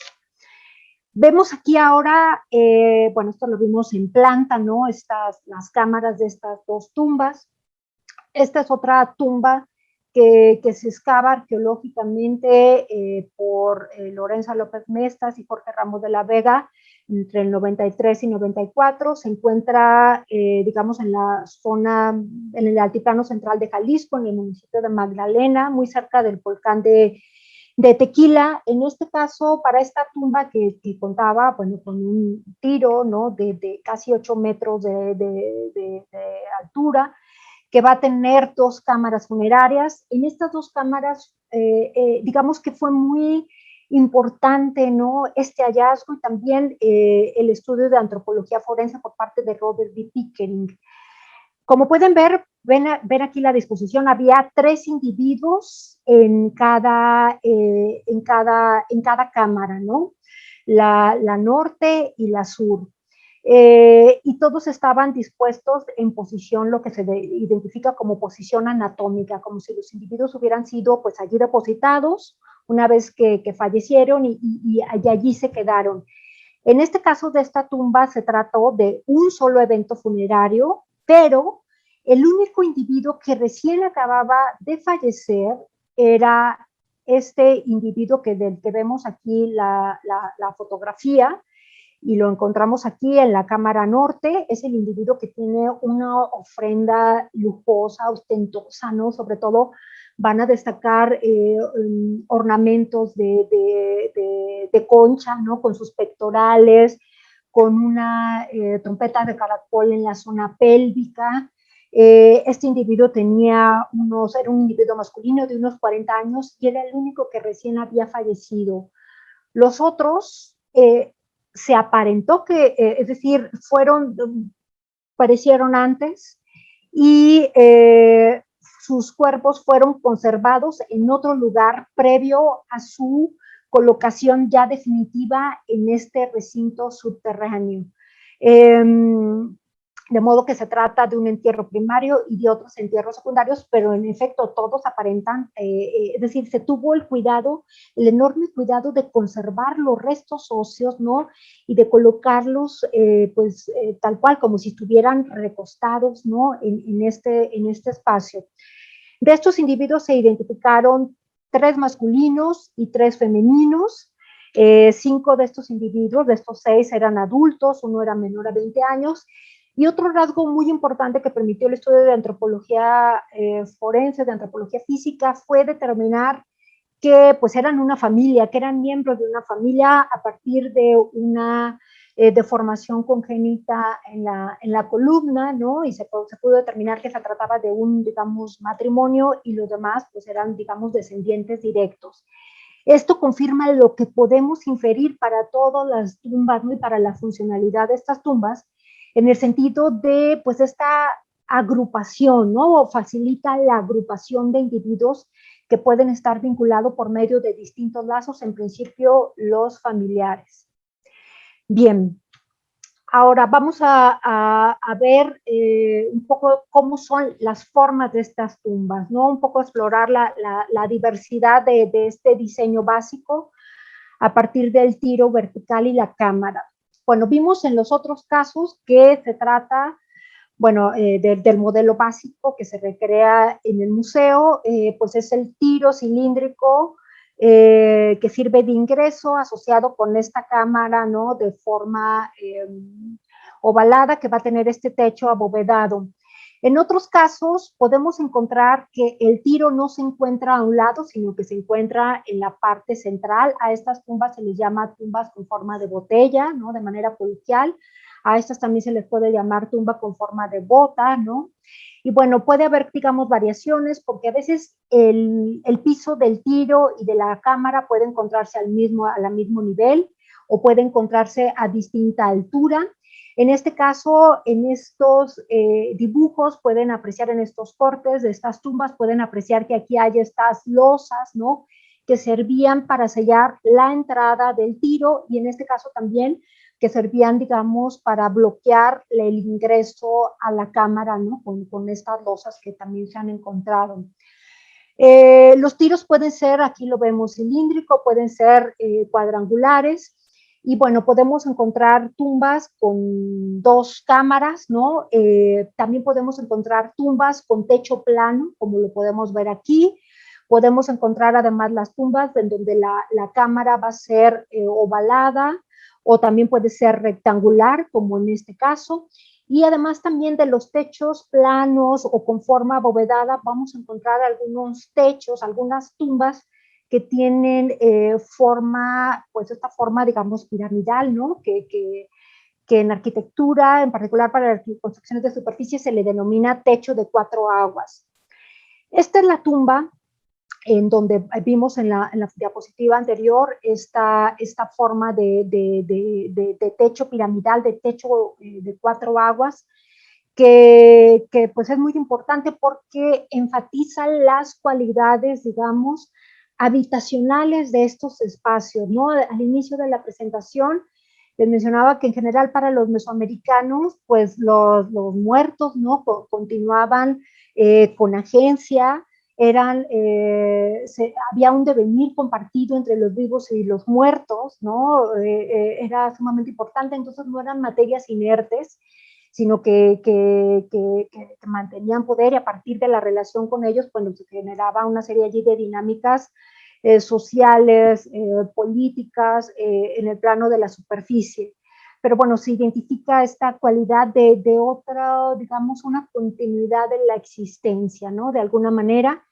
Vemos aquí ahora, bueno, esto lo vimos en planta, ¿no? Las cámaras de estas dos tumbas. Esta es otra tumba que se excava arqueológicamente por Lorenza López Mestas y Jorge Ramos de la Vega entre el 93 y 94. Se encuentra, digamos, en la zona, en el altiplano central de Jalisco, en el municipio de Magdalena, muy cerca del volcán de Tequila. En este caso, para esta tumba que contaba, bueno, con un tiro, ¿no?, de casi 8 metros de altura, que va a tener 2 cámaras funerarias. En estas 2 cámaras, digamos que fue muy importante, ¿no?, este hallazgo y también el estudio de antropología forense por parte de Robert B. Pickering. Como pueden ver, ven aquí la disposición, había 3 individuos en cada cámara, ¿no? La norte y la sur. Y todos estaban dispuestos en posición, lo que se identifica como posición anatómica, como si los individuos hubieran sido pues allí depositados una vez que fallecieron y allí se quedaron. En este caso de esta tumba se trató de un solo evento funerario, pero el único individuo que recién acababa de fallecer era este individuo del que vemos aquí la fotografía, y lo encontramos aquí en la cámara norte. Es el individuo que tiene una ofrenda lujosa, ostentosa, ¿no? Sobre todo van a destacar ornamentos de concha, ¿no?, con sus pectorales, con una trompeta de caracol en la zona pélvica. Este individuo era un individuo masculino de unos 40 años y era el único que recién había fallecido. Los otros se aparentó que, es decir, parecieron antes y sus cuerpos fueron conservados en otro lugar previo a su colocación ya definitiva en este recinto subterráneo. De modo que se trata de un entierro primario y de otros entierros secundarios, pero en efecto todos aparentan, es decir, se tuvo el cuidado, el enorme cuidado de conservar los restos óseos, ¿no?, y de colocarlos tal cual, como si estuvieran recostados, ¿no?, en este espacio. De estos individuos se identificaron 3 masculinos y 3 femeninos. 5 de estos individuos, de estos 6, eran adultos, uno era menor a 20 años. Y otro rasgo muy importante que permitió el estudio de antropología forense, de antropología física, fue determinar que pues eran una familia, que eran miembros de una familia a partir de una deformación congénita en la columna, ¿no? Y se pudo determinar que se trataba de un, digamos, matrimonio, y los demás pues eran, digamos, descendientes directos. Esto confirma lo que podemos inferir para todas las tumbas, ¿no? Y para la funcionalidad de estas tumbas, en el sentido de, pues, esta agrupación, ¿no? O facilita la agrupación de individuos que pueden estar vinculados por medio de distintos lazos, en principio los familiares. Bien, ahora vamos a ver un poco cómo son las formas de estas tumbas, ¿no? Un poco explorar la diversidad de este diseño básico a partir del tiro vertical y la cámara. Bueno, vimos en los otros casos que se trata, bueno, del modelo básico que se recrea en el museo, pues es el tiro cilíndrico que sirve de ingreso asociado con esta cámara, ¿no? De forma ovalada, que va a tener este techo abovedado. En otros casos podemos encontrar que el tiro no se encuentra a un lado, sino que se encuentra en la parte central. A estas tumbas se les llama tumbas con forma de botella, ¿no? De manera coloquial. A estas también se les puede llamar tumba con forma de bota, ¿no? Y bueno, puede haber, digamos, variaciones, porque a veces el piso del tiro y de la cámara puede encontrarse al mismo nivel, o puede encontrarse a distinta altura. En este caso, en estos dibujos pueden apreciar, en estos cortes de estas tumbas, pueden apreciar que aquí hay estas losas, ¿no? Que servían para sellar la entrada del tiro, y en este caso también que servían, digamos, para bloquear el ingreso a la cámara, ¿no? Con estas losas que también se han encontrado. Los tiros pueden ser, aquí lo vemos, cilíndrico, pueden ser cuadrangulares. Y bueno, podemos encontrar tumbas con 2 cámaras, ¿no? También podemos encontrar tumbas con techo plano, como lo podemos ver aquí. Podemos encontrar además las tumbas en donde la cámara va a ser ovalada, o también puede ser rectangular, como en este caso. Y además también de los techos planos o con forma abovedada, vamos a encontrar algunos techos, algunas tumbas que tienen forma, pues esta forma, digamos, piramidal, ¿no? Que en arquitectura, en particular para las construcciones de superficie, se le denomina techo de 4 aguas. Esta es la tumba en donde vimos en la diapositiva anterior esta forma de techo piramidal, de techo de 4 aguas, que pues es muy importante porque enfatiza las cualidades, digamos, habitacionales de estos espacios, ¿no? Al inicio de la presentación les mencionaba que en general para los mesoamericanos, pues los muertos, ¿no? Continuaban con agencia, había un devenir compartido entre los vivos y los muertos, ¿no? Era sumamente importante, entonces no eran materias inertes, sino que mantenían poder, y a partir de la relación con ellos, pues se generaba una serie allí de dinámicas sociales, políticas, en el plano de la superficie. Pero bueno, se identifica esta cualidad de otra, digamos, una continuidad de la existencia, ¿no? De alguna manera.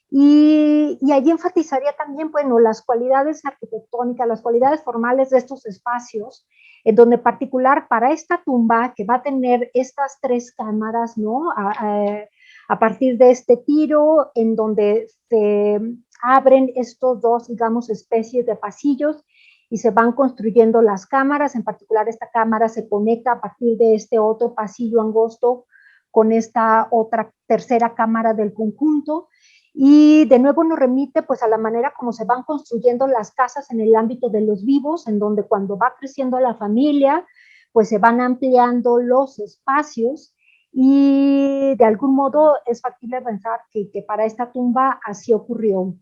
Y allí enfatizaría también, bueno, las cualidades arquitectónicas, las cualidades formales de estos espacios, en donde en particular para esta tumba, que va a tener estas 3 cámaras, ¿no? A partir de este tiro, en donde se abren estos 2, digamos, especies de pasillos, y se van construyendo las cámaras. En particular, esta cámara se conecta a partir de este otro pasillo angosto con esta otra tercera cámara del conjunto. Y de nuevo nos remite pues a la manera como se van construyendo las casas en el ámbito de los vivos, en donde cuando va creciendo la familia, pues se van ampliando los espacios, y de algún modo es factible pensar que para esta tumba así ocurrió.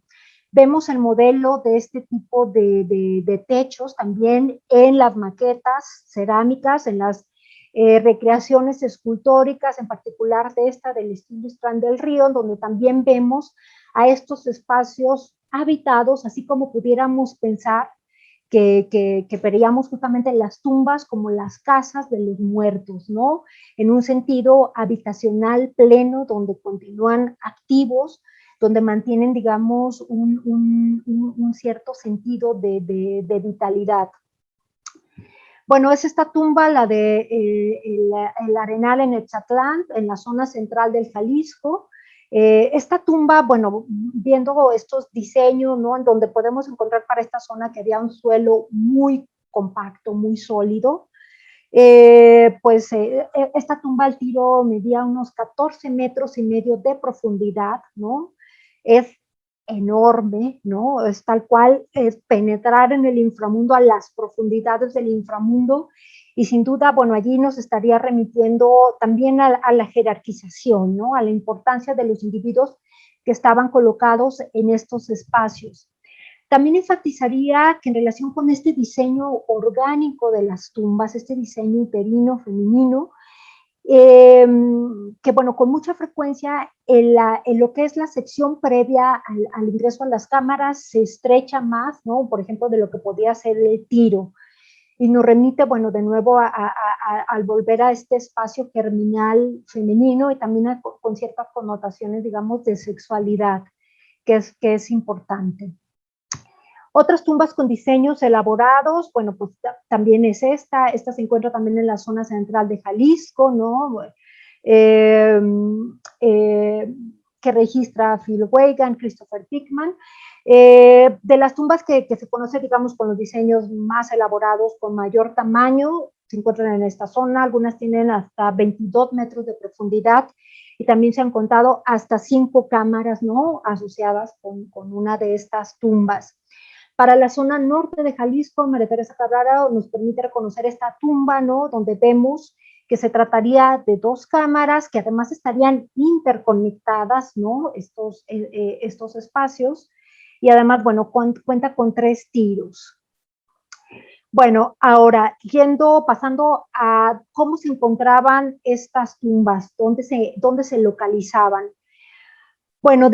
Vemos el modelo de este tipo de techos también en las maquetas cerámicas, en las recreaciones escultóricas, en particular de esta del estilo Strand del Río, donde también vemos a estos espacios habitados, así como pudiéramos pensar que veríamos justamente las tumbas como las casas de los muertos, ¿no? En un sentido habitacional pleno, donde continúan activos, donde mantienen, digamos, un cierto sentido de vitalidad. Bueno, es esta tumba, la de el Arenal en Etzatlán, en la zona central del Jalisco. Esta tumba, bueno, viendo estos diseños, ¿no? En donde podemos encontrar para esta zona que había un suelo muy compacto, muy sólido. Esta tumba al tiro medía unos 14,5 metros de profundidad, ¿no? Es enorme, ¿no? Es tal cual, es penetrar en el inframundo, a las profundidades del inframundo, y sin duda, bueno, allí nos estaría remitiendo también a la jerarquización, ¿no? A la importancia de los individuos que estaban colocados en estos espacios. También enfatizaría que en relación con este diseño orgánico de las tumbas, este diseño uterino femenino, que bueno, con mucha frecuencia en lo que es la sección previa al ingreso a las cámaras se estrecha más, ¿no? Por ejemplo, de lo que podía ser el tiro. Y nos remite, bueno, de nuevo al volver a este espacio germinal femenino y también con ciertas connotaciones, digamos, de sexualidad, que es importante. Otras tumbas con diseños elaborados, bueno, pues también es esta se encuentra también en la zona central de Jalisco, ¿no? Eh, que registra Phil Weigand, Christopher Pickman. De las tumbas que se conoce, digamos, con los diseños más elaborados, con mayor tamaño, se encuentran en esta zona, algunas tienen hasta 22 metros de profundidad, y también se han contado hasta 5 cámaras, ¿no? Asociadas con una de estas tumbas. Para la zona norte de Jalisco, María Teresa Carrara nos permite reconocer esta tumba, ¿no? Donde vemos que se trataría de 2 cámaras que además estarían interconectadas, ¿no? Estos espacios, y además, bueno, cuenta con 3 tiros. Bueno, ahora, pasando a cómo se encontraban estas tumbas, dónde se localizaban. Bueno,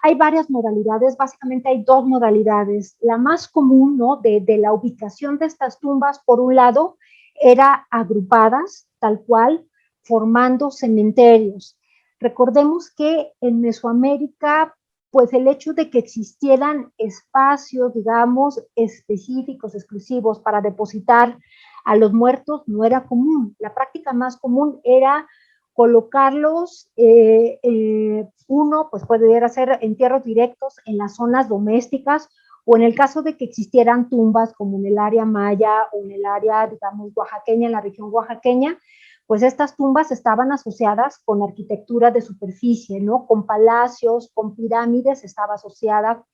hay varias modalidades, básicamente hay 2 modalidades. La más común, ¿no? de la ubicación de estas tumbas, por un lado, era agrupadas, tal cual, formando cementerios. Recordemos que en Mesoamérica, pues el hecho de que existieran espacios, digamos, específicos, exclusivos para depositar a los muertos no era común. La práctica más común era colocarlos, uno pues pudiera hacer entierros directos en las zonas domésticas, o en el caso de que existieran tumbas como en el área maya o en el área, digamos, oaxaqueña, en la región oaxaqueña, pues estas tumbas estaban asociadas con arquitectura de superficie, ¿no? Con palacios, con pirámides, estaba asociada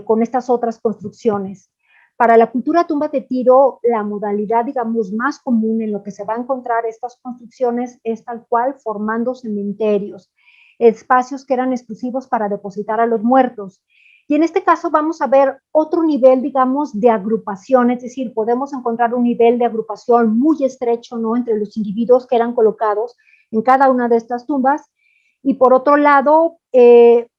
con estas otras construcciones. Para la cultura tumba de tiro, la modalidad, digamos, más común en lo que se va a encontrar estas construcciones es tal cual formando cementerios, espacios que eran exclusivos para depositar a los muertos. Y en este caso vamos a ver otro nivel, digamos, de agrupación, es decir, podemos encontrar un nivel de agrupación muy estrecho, ¿no? Entre los individuos que eran colocados en cada una de estas tumbas, y por otro lado,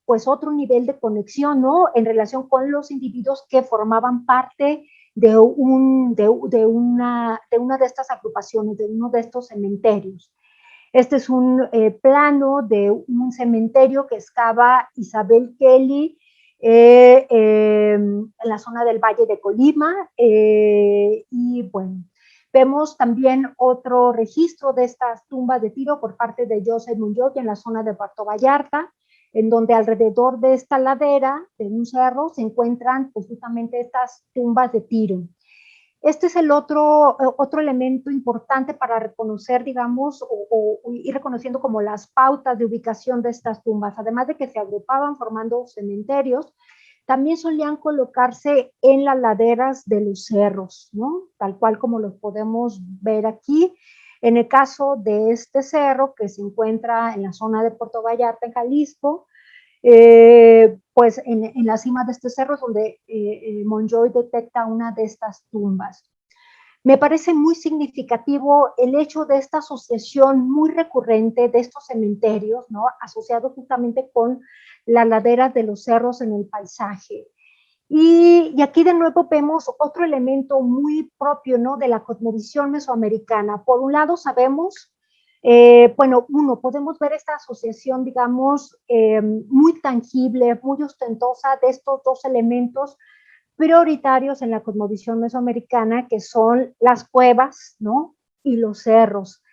pues otro nivel de conexión, ¿no? En relación con los individuos que formaban parte de una de estas agrupaciones, de uno de estos cementerios. Este es un plano de un cementerio que excava Isabel Kelly en la zona del Valle de Colima, y bueno, vemos también otro registro de estas tumbas de tiro por parte de Joseph Munyoy en la zona de Puerto Vallarta, en donde alrededor de esta ladera de un cerro se encuentran pues, justamente estas tumbas de tiro. Este es el otro elemento importante para reconocer, digamos, o ir reconociendo como las pautas de ubicación de estas tumbas. Además de que se agrupaban formando cementerios, también solían colocarse en las laderas de los cerros, ¿no? Tal cual como los podemos ver aquí. En el caso de este cerro, que se encuentra en la zona de Puerto Vallarta, en Jalisco, pues la cima de este cerro es donde Monjoy detecta una de estas tumbas. Me parece muy significativo el hecho de esta asociación muy recurrente de estos cementerios, ¿no? Asociados justamente con las laderas de los cerros en el paisaje. Y aquí de nuevo vemos otro elemento muy propio, ¿no? De la cosmovisión mesoamericana. Por un lado sabemos, bueno, podemos ver esta asociación, digamos, muy tangible, muy ostentosa de estos dos elementos prioritarios en la cosmovisión mesoamericana, que son las cuevas, ¿no? Y los cerros.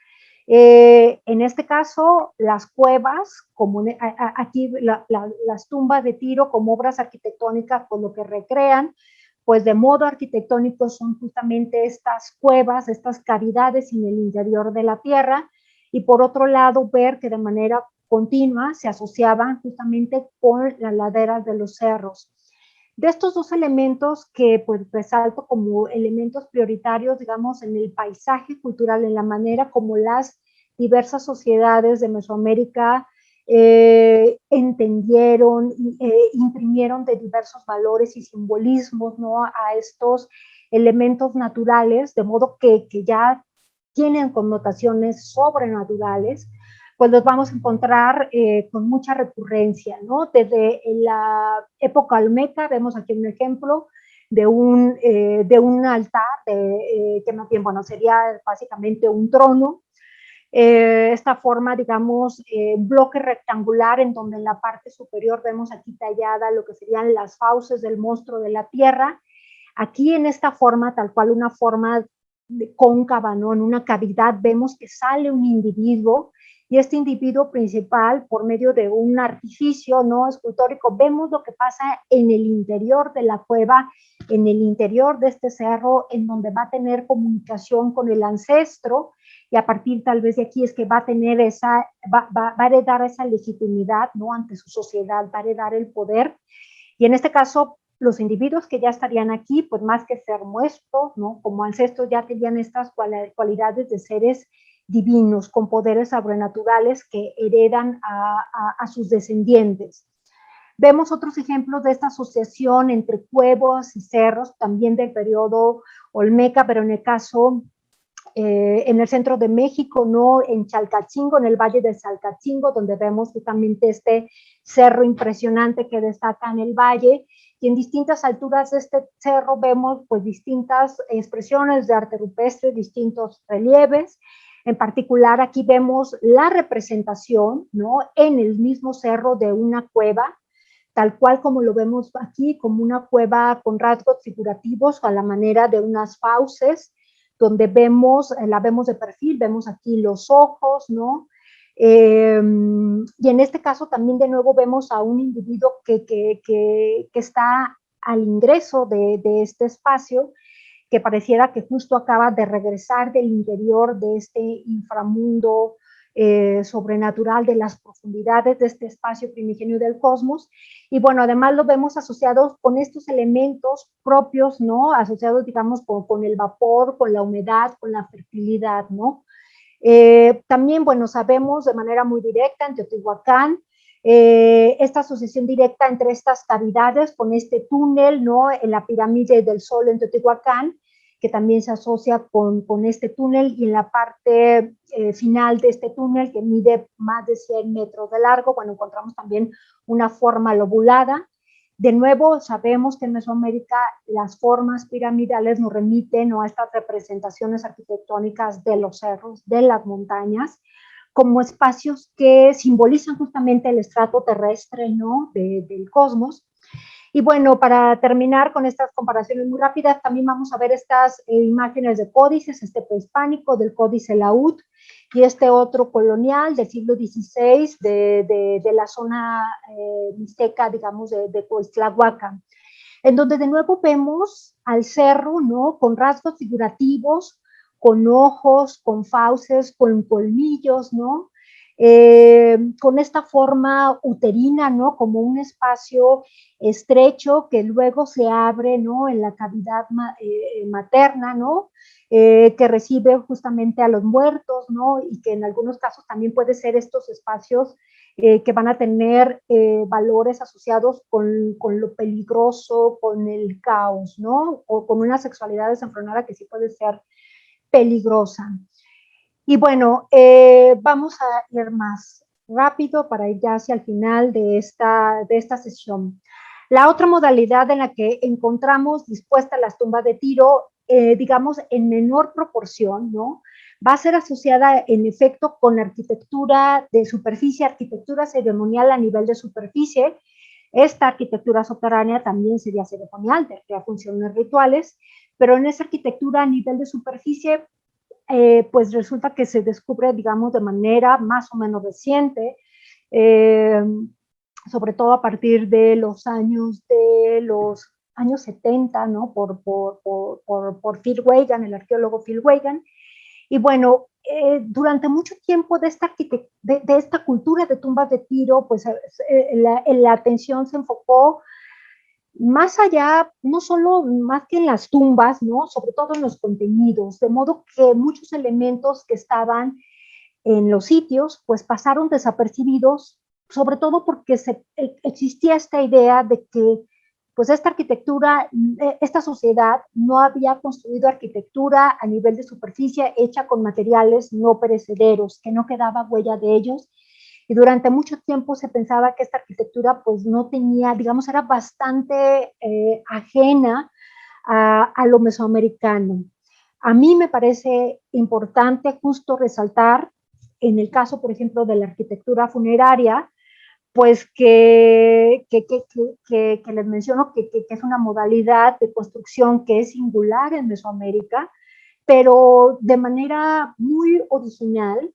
En este caso, las cuevas, como aquí las tumbas de Tiro como obras arquitectónicas, por lo que recrean, pues de modo arquitectónico son justamente estas cuevas, estas cavidades en el interior de la tierra, y por otro lado ver que de manera continua se asociaban justamente con las laderas de los cerros. De estos dos elementos que pues resalto como elementos prioritarios, digamos, en el paisaje cultural, en la manera como las diversas sociedades de Mesoamérica entendieron, imprimieron de diversos valores y simbolismos, ¿no? A estos elementos naturales, de modo que ya tienen connotaciones sobrenaturales, pues los vamos a encontrar con mucha recurrencia, ¿no? Desde la época olmeca, vemos aquí un ejemplo de un altar, que más bien, bueno, sería básicamente un trono, esta forma, digamos, bloque rectangular en donde en la parte superior vemos aquí tallada lo que serían las fauces del monstruo de la tierra. Aquí en esta forma, tal cual una forma cóncava, ¿no? En una cavidad vemos que sale un individuo, y este individuo principal, por medio de un artificio, ¿no? Escultórico, vemos lo que pasa en el interior de la cueva, en el interior de este cerro, en donde va a tener comunicación con el ancestro, y a partir tal vez de aquí es que va a tener va a heredar esa legitimidad, ¿no? Ante su sociedad, va a heredar el poder. Y en este caso, los individuos que ya estarían aquí, pues más que ser muertos, ¿no? Como ancestros ya tenían estas cualidades de seres divinos, con poderes sobrenaturales que heredan a sus descendientes. Vemos otros ejemplos de esta asociación entre cuevas y cerros, también del periodo olmeca, pero en el caso en el centro de México, ¿no? En Chalcatzingo, en el Valle de Chalcatzingo, donde vemos justamente este cerro impresionante que destaca en el valle, y en distintas alturas de este cerro vemos pues distintas expresiones de arte rupestre, distintos relieves. En particular aquí vemos la representación, ¿no? En el mismo cerro de una cueva, tal cual como lo vemos aquí, como una cueva con rasgos figurativos a la manera de unas fauces, donde la vemos de perfil, vemos aquí los ojos, ¿no? Y en este caso también de nuevo vemos a un individuo que está al ingreso de este espacio, que pareciera que justo acaba de regresar del interior de este inframundo sobrenatural, de las profundidades de este espacio primigenio del cosmos. Y bueno, además lo vemos asociados con estos elementos propios, ¿no? Asociados, digamos, con el vapor, con la humedad, con la fertilidad, ¿no? También, bueno, sabemos de manera muy directa en Teotihuacán, esta asociación directa entre estas cavidades con este túnel, ¿no? En la pirámide del Sol en Teotihuacán, que también se asocia con este túnel, y en la parte final de este túnel, que mide más de 100 metros de largo, bueno, encontramos también una forma lobulada. De nuevo, sabemos que en Mesoamérica las formas piramidales nos remiten, ¿no? A estas representaciones arquitectónicas de los cerros, de las montañas, como espacios que simbolizan justamente el estrato terrestre, ¿no? Del cosmos. Y bueno, para terminar con estas comparaciones muy rápidas, también vamos a ver estas imágenes de códices, este prehispánico del códice Laúd, y este otro colonial del siglo XVI de la zona mixteca, digamos, de Coixtlahuaca, en donde de nuevo vemos al cerro, ¿no? Con rasgos figurativos, con ojos, con fauces, con colmillos, ¿no? con esta forma uterina, ¿no? Como un espacio estrecho que luego se abre, ¿no? En la cavidad materna, ¿no? Que recibe justamente a los muertos, ¿no? Y que en algunos casos también puede ser estos espacios que van a tener valores asociados con lo peligroso, con el caos, ¿no? O con una sexualidad desenfrenada que sí puede ser peligrosa. Y bueno, vamos a ir más rápido para ir ya hacia el final de esta sesión. La otra modalidad en la que encontramos dispuestas las tumbas de tiro, digamos, en menor proporción, ¿no? Va a ser asociada en efecto con arquitectura de superficie, arquitectura ceremonial a nivel de superficie. Esta arquitectura subterránea también sería ceremonial, tendría funciones rituales, pero en esa arquitectura a nivel de superficie pues resulta que se descubre, digamos, de manera más o menos reciente, eh, sobre todo a partir de los años 70, ¿no? Por Phil Weigand, el arqueólogo Phil Weigand. Y bueno, durante mucho tiempo de esta cultura de tumbas de tiro, pues la atención se enfocó más allá, no solo más que en las tumbas, ¿no? Sobre todo en los contenidos, de modo que muchos elementos que estaban en los sitios, pues pasaron desapercibidos, sobre todo porque existía esta idea de que pues esta arquitectura, esta sociedad no había construido arquitectura a nivel de superficie hecha con materiales no perecederos, que no quedaba huella de ellos, y durante mucho tiempo se pensaba que esta arquitectura pues no tenía, digamos, era bastante ajena a lo mesoamericano. A mí me parece importante justo resaltar, en el caso, por ejemplo, de la arquitectura funeraria, pues que les menciono que es una modalidad de construcción que es singular en Mesoamérica, pero de manera muy original,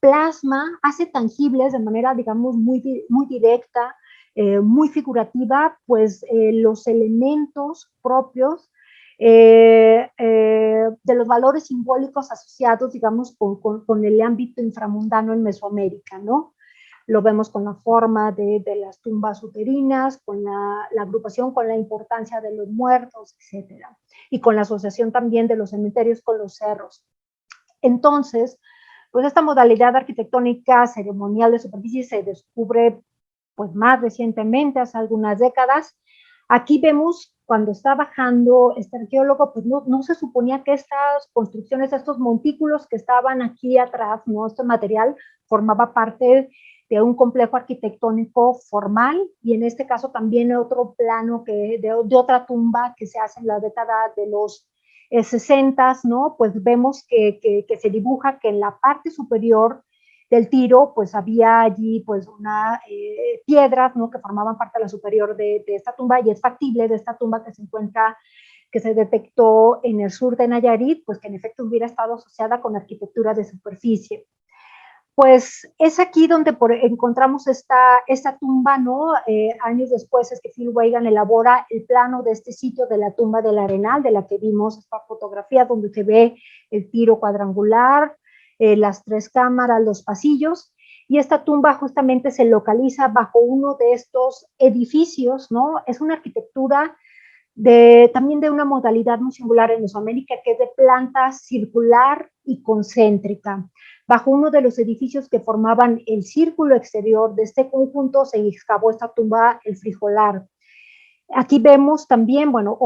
plasma, hace tangibles de manera, digamos, muy directa, muy figurativa, pues los elementos propios de los valores simbólicos asociados, digamos, con el ámbito inframundano en Mesoamérica, ¿no? Lo vemos con la forma de las tumbas uterinas, con la agrupación, con la importancia de los muertos, etcétera, y con la asociación también de los cementerios con los cerros. Entonces, pues esta modalidad arquitectónica ceremonial de superficie se descubre pues más recientemente, hace algunas décadas. Aquí vemos cuando está bajando este arqueólogo, pues no se suponía que estas construcciones, estos montículos que estaban aquí atrás, ¿no? Este material formaba parte de un complejo arquitectónico formal, y en este caso también otro plano de otra tumba que se hace en la década de los 60, ¿no? Pues vemos que se dibuja que en la parte superior del tiro, pues había allí pues una piedras, ¿no? Que formaban parte de la superior de esta tumba, y es factible de esta tumba que se encuentra, que se detectó en el sur de Nayarit, pues que en efecto hubiera estado asociada con arquitectura de superficie. Pues es aquí donde encontramos esta tumba, ¿no? Años después es que Phil Weigand elabora el plano de este sitio de la tumba del Arenal, de la que vimos esta fotografía donde se ve el tiro cuadrangular, las tres cámaras, los pasillos, y esta tumba justamente se localiza bajo uno de estos edificios, ¿no? Es una arquitectura también de una modalidad muy singular en Mesoamérica, que es de planta circular y concéntrica. Bajo uno de los edificios que formaban el círculo exterior de este conjunto se excavó esta tumba, el Frijolar. Aquí vemos también, bueno,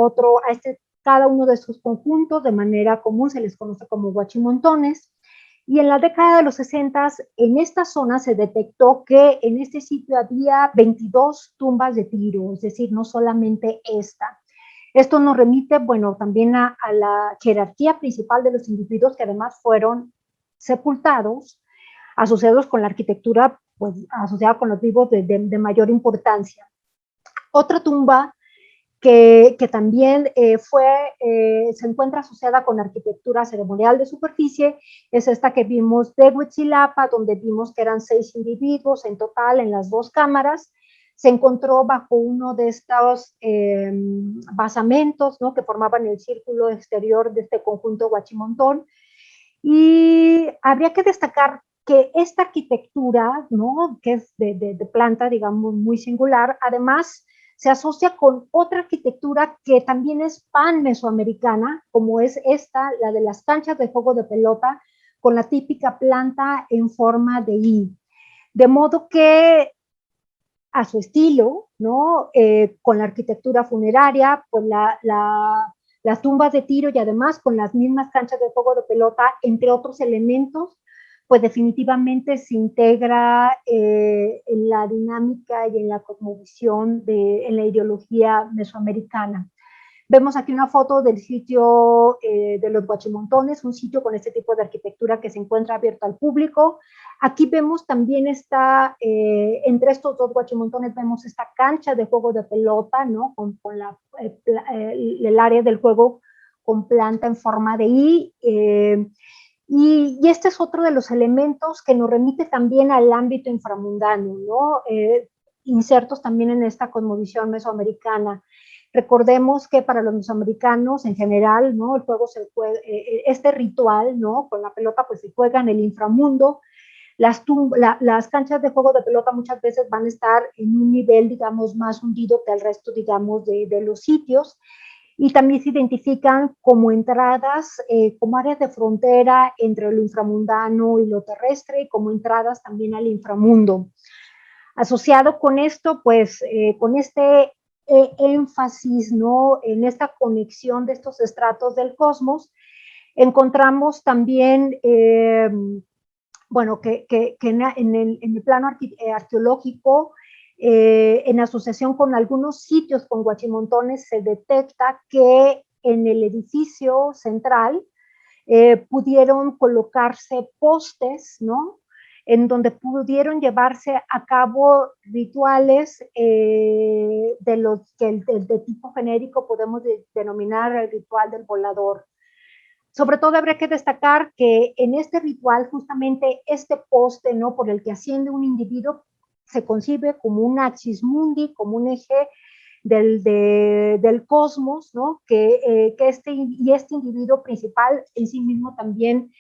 cada uno de estos conjuntos de manera común se les conoce como huachimontones. Y en la década de los 60, en esta zona se detectó que en este sitio había 22 tumbas de tiro, es decir, no solamente esta. Esto nos remite, bueno, también a la jerarquía principal de los individuos que además fueron sepultados, asociados con la arquitectura, pues asociada con los vivos de mayor importancia. Otra tumba que también se encuentra asociada con arquitectura ceremonial de superficie, es esta que vimos de Huitzilapa, donde vimos que eran 6 individuos en total en las dos cámaras. Se encontró bajo uno de estos basamentos, ¿no? Que formaban el círculo exterior de este conjunto Huachimontón. Y habría que destacar que esta arquitectura, ¿no? Que es de planta, digamos, muy singular, además se asocia con otra arquitectura que también es pan-mesoamericana, como es esta, la de las canchas de juego de pelota, con la típica planta en forma de I. De modo que a su estilo, ¿no? Con la arquitectura funeraria, pues las tumbas de tiro y además con las mismas canchas de juego de pelota, entre otros elementos, pues definitivamente se integra en la dinámica y en la cosmovisión, en la ideología mesoamericana. Vemos aquí una foto del sitio de los Guachimontones, un sitio con este tipo de arquitectura que se encuentra abierto al público. Aquí vemos también entre estos dos Guachimontones vemos esta cancha de juego de pelota, ¿no? Con el área del juego con planta en forma de I. Y este es otro de los elementos que nos remite también al ámbito inframundano, ¿no? Insertos también en esta cosmovisión mesoamericana. Recordemos que para los mesoamericanos en general, ¿no? El juego se juega, este ritual, ¿no? Con la pelota pues se juega en el inframundo. Las canchas de juego de pelota muchas veces van a estar en un nivel, digamos, más hundido que el resto, digamos, de los sitios. Y también se identifican como entradas, como áreas de frontera entre lo inframundano y lo terrestre, y como entradas también al inframundo. Asociado con esto, pues, con este énfasis, ¿no? En esta conexión de estos estratos del cosmos, encontramos también, bueno, que en el plano arqueológico, en asociación con algunos sitios con guachimontones, se detecta que en el edificio central pudieron colocarse postes, ¿no? En donde pudieron llevarse a cabo rituales de tipo genérico podemos denominar el ritual del volador. Sobre todo habría que destacar que en este ritual justamente este poste, ¿no? Por el que asciende un individuo se concibe como un axis mundi, como un eje del cosmos, ¿no? Este individuo principal en sí mismo también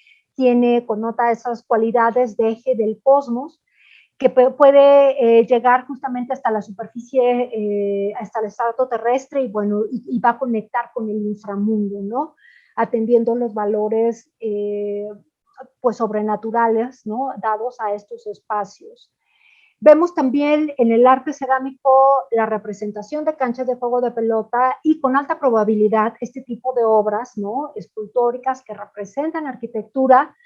connota esas cualidades de eje del cosmos, que puede llegar justamente hasta la superficie, hasta el estrato terrestre y bueno, y va a conectar con el inframundo, ¿no? Atendiendo los valores pues sobrenaturales, ¿no? Dados a estos espacios. Vemos también en el arte cerámico la representación de canchas de juego de pelota y con alta probabilidad este tipo de obras, ¿no? Escultóricas que representan arquitectura,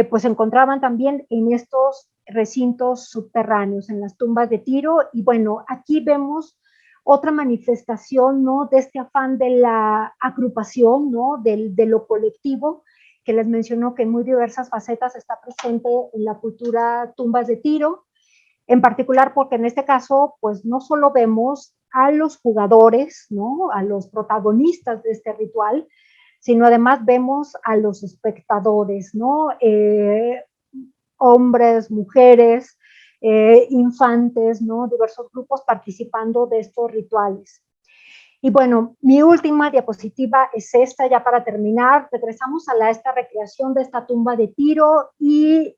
pues se encontraban también en estos recintos subterráneos, en las tumbas de tiro. Y bueno, aquí vemos otra manifestación, ¿no? De este afán de la agrupación, ¿no? De lo colectivo, que les mencionó que en muy diversas facetas está presente en la cultura tumbas de tiro, en particular porque en este caso, pues no solo vemos a los jugadores, ¿no? A los protagonistas de este ritual, sino además vemos a los espectadores, ¿no? Hombres, mujeres, infantes, ¿no? Diversos grupos participando de estos rituales. Y bueno, mi última diapositiva es esta, ya para terminar. Regresamos a esta recreación de esta tumba de tiro y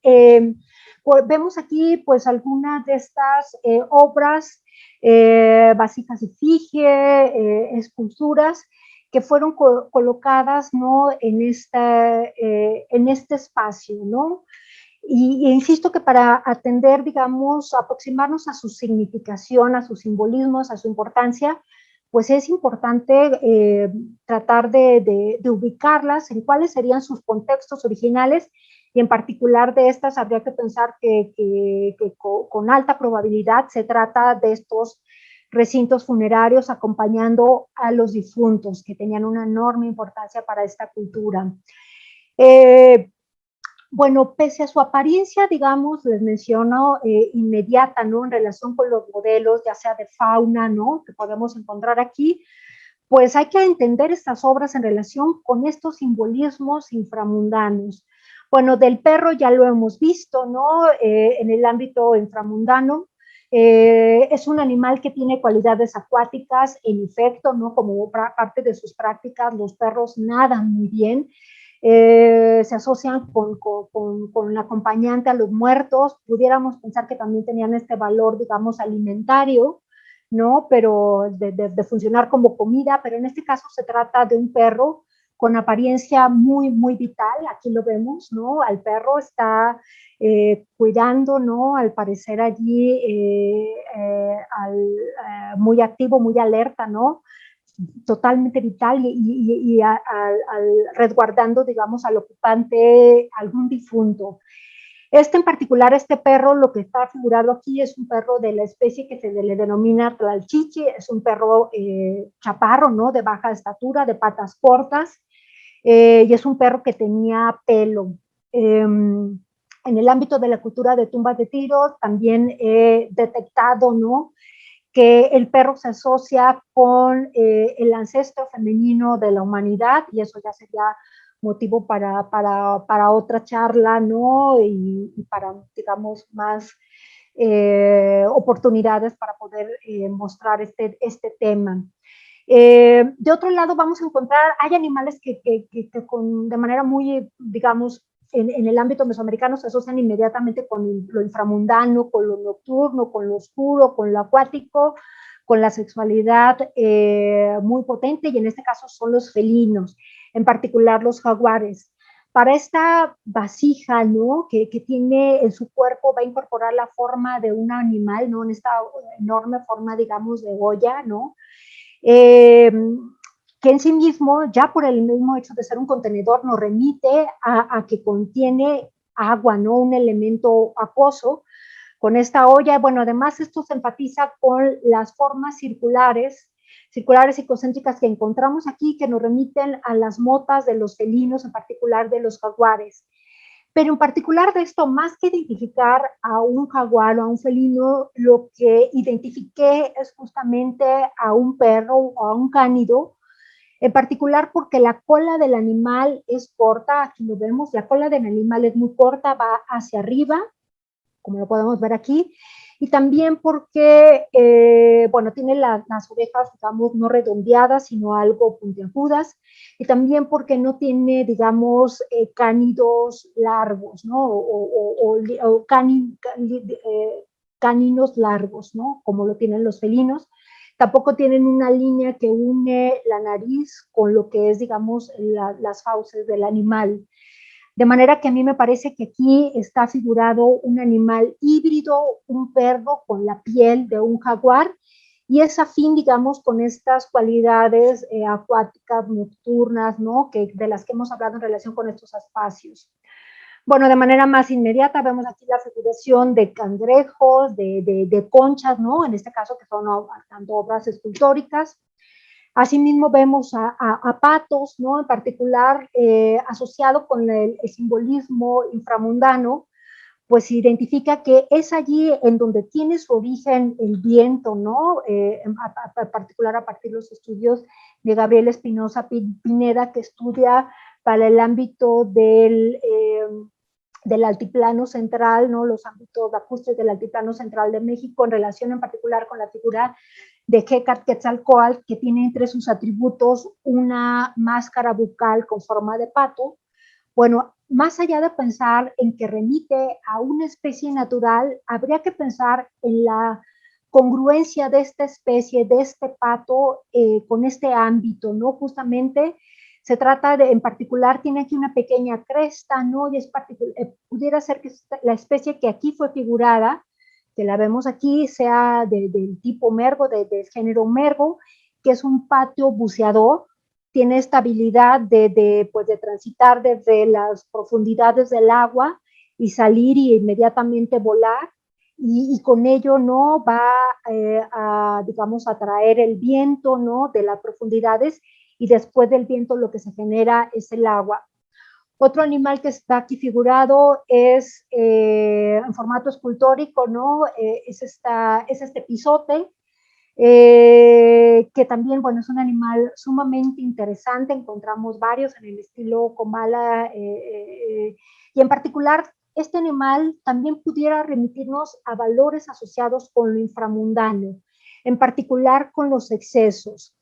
pues, vemos aquí pues algunas de estas obras, vasijas efigie, esculturas, que fueron colocadas, ¿no? En este espacio, ¿no? Y insisto que para atender, digamos, aproximarnos a su significación, a su simbolismo, a su importancia, pues es importante tratar de ubicarlas en cuáles serían sus contextos originales, y en particular de estas habría que pensar que con alta probabilidad se trata de estos recintos funerarios acompañando a los difuntos, que tenían una enorme importancia para esta cultura. Bueno, pese a su apariencia, digamos, les menciono, inmediata, ¿no? En relación con los modelos, ya sea de fauna, ¿no? Que podemos encontrar aquí, pues hay que entender estas obras en relación con estos simbolismos inframundanos. Bueno, del perro ya lo hemos visto, ¿no? En el ámbito inframundano, es un animal que tiene cualidades acuáticas, en efecto, ¿no? Como parte de sus prácticas, los perros nadan muy bien. se asocian con el acompañante a los muertos. Pudiéramos pensar que también tenían este valor, digamos, alimentario, ¿no? Pero de funcionar como comida, pero en este caso se trata de un perro con apariencia muy, muy vital. Aquí lo vemos, ¿no? Al perro está cuidando, ¿no? Al parecer allí muy activo, muy alerta, ¿no? Totalmente vital y resguardando, digamos, al ocupante, algún difunto. Este en particular, este perro, lo que está figurado aquí es un perro de la especie que se le denomina tlalchichi, es un perro chaparro, ¿no? De baja estatura, de patas cortas, y es un perro que tenía pelo. En el ámbito de la cultura de tumbas de tiros, también he detectado, ¿no? Que el perro se asocia con el ancestro femenino de la humanidad, y eso ya sería motivo para otra charla, ¿no? Y para, digamos, más oportunidades para poder mostrar este tema. De otro lado, vamos a encontrar, hay animales que de manera muy, digamos, en el ámbito mesoamericano se asocian inmediatamente con lo inframundano, con lo nocturno, con lo oscuro, con lo acuático, con la sexualidad muy potente, y en este caso son los felinos, en particular los jaguares. Para esta vasija, ¿no? Que tiene en su cuerpo, va a incorporar la forma de un animal, ¿no? En esta enorme forma, digamos, de olla, ¿no? Que en sí mismo, ya por el mismo hecho de ser un contenedor, nos remite a que contiene agua, ¿no? Un elemento acuoso. Con esta olla, bueno, además esto se enfatiza con las formas circulares y concéntricas que encontramos aquí, que nos remiten a las motas de los felinos, en particular de los jaguares. Pero en particular de esto, más que identificar a un jaguar o a un felino, lo que identifiqué es justamente a un perro o a un cánido, en particular porque la cola del animal es corta, aquí lo vemos, la cola del animal es muy corta, va hacia arriba, como lo podemos ver aquí, y también porque, bueno, tiene las orejas, digamos, no redondeadas, sino algo puntiagudas, y también porque no tiene, digamos, cánidos largos, ¿no? Caninos largos, ¿no? Como lo tienen los felinos. Tampoco tienen una línea que une la nariz con lo que es, digamos, las fauces del animal. De manera que a mí me parece que aquí está figurado un animal híbrido, un perro con la piel de un jaguar, y es afín, digamos, con estas cualidades acuáticas, nocturnas, ¿no? De las que hemos hablado en relación con estos espacios. Bueno, de manera más inmediata vemos aquí la figuración de cangrejos, de conchas, ¿no? En este caso que son tanto obras escultóricas. Asimismo vemos a patos, ¿no? En particular asociado con el simbolismo inframundano, pues identifica que es allí en donde tiene su origen el viento, ¿no? En particular a partir de los estudios de Gabriel Espinosa Pineda, que estudia para el ámbito del altiplano central, ¿no? Los ámbitos lacustres del altiplano central de México, en relación en particular con la figura de Quetzalcóatl, que tiene entre sus atributos una máscara bucal con forma de pato. Bueno, más allá de pensar en que remite a una especie natural, habría que pensar en la congruencia de esta especie, de este pato, con este ámbito, ¿no? Justamente se trata de, en particular, tiene aquí una pequeña cresta, ¿no? Y pudiera ser que la especie que aquí fue figurada, que la vemos aquí, sea del tipo mergo, del género mergo, que es un pato buceador, tiene esta habilidad pues de transitar desde las profundidades del agua y salir y inmediatamente volar, y con ello no va digamos, a traer el viento, ¿no? De las profundidades, y después del viento lo que se genera es el agua. Otro animal que está aquí figurado es en formato escultórico, ¿no? Es este pisote, que también, bueno, es un animal sumamente interesante. Encontramos varios en el estilo Comala, y en particular este animal también pudiera remitirnos a valores asociados con lo inframundano, en particular con los excesos.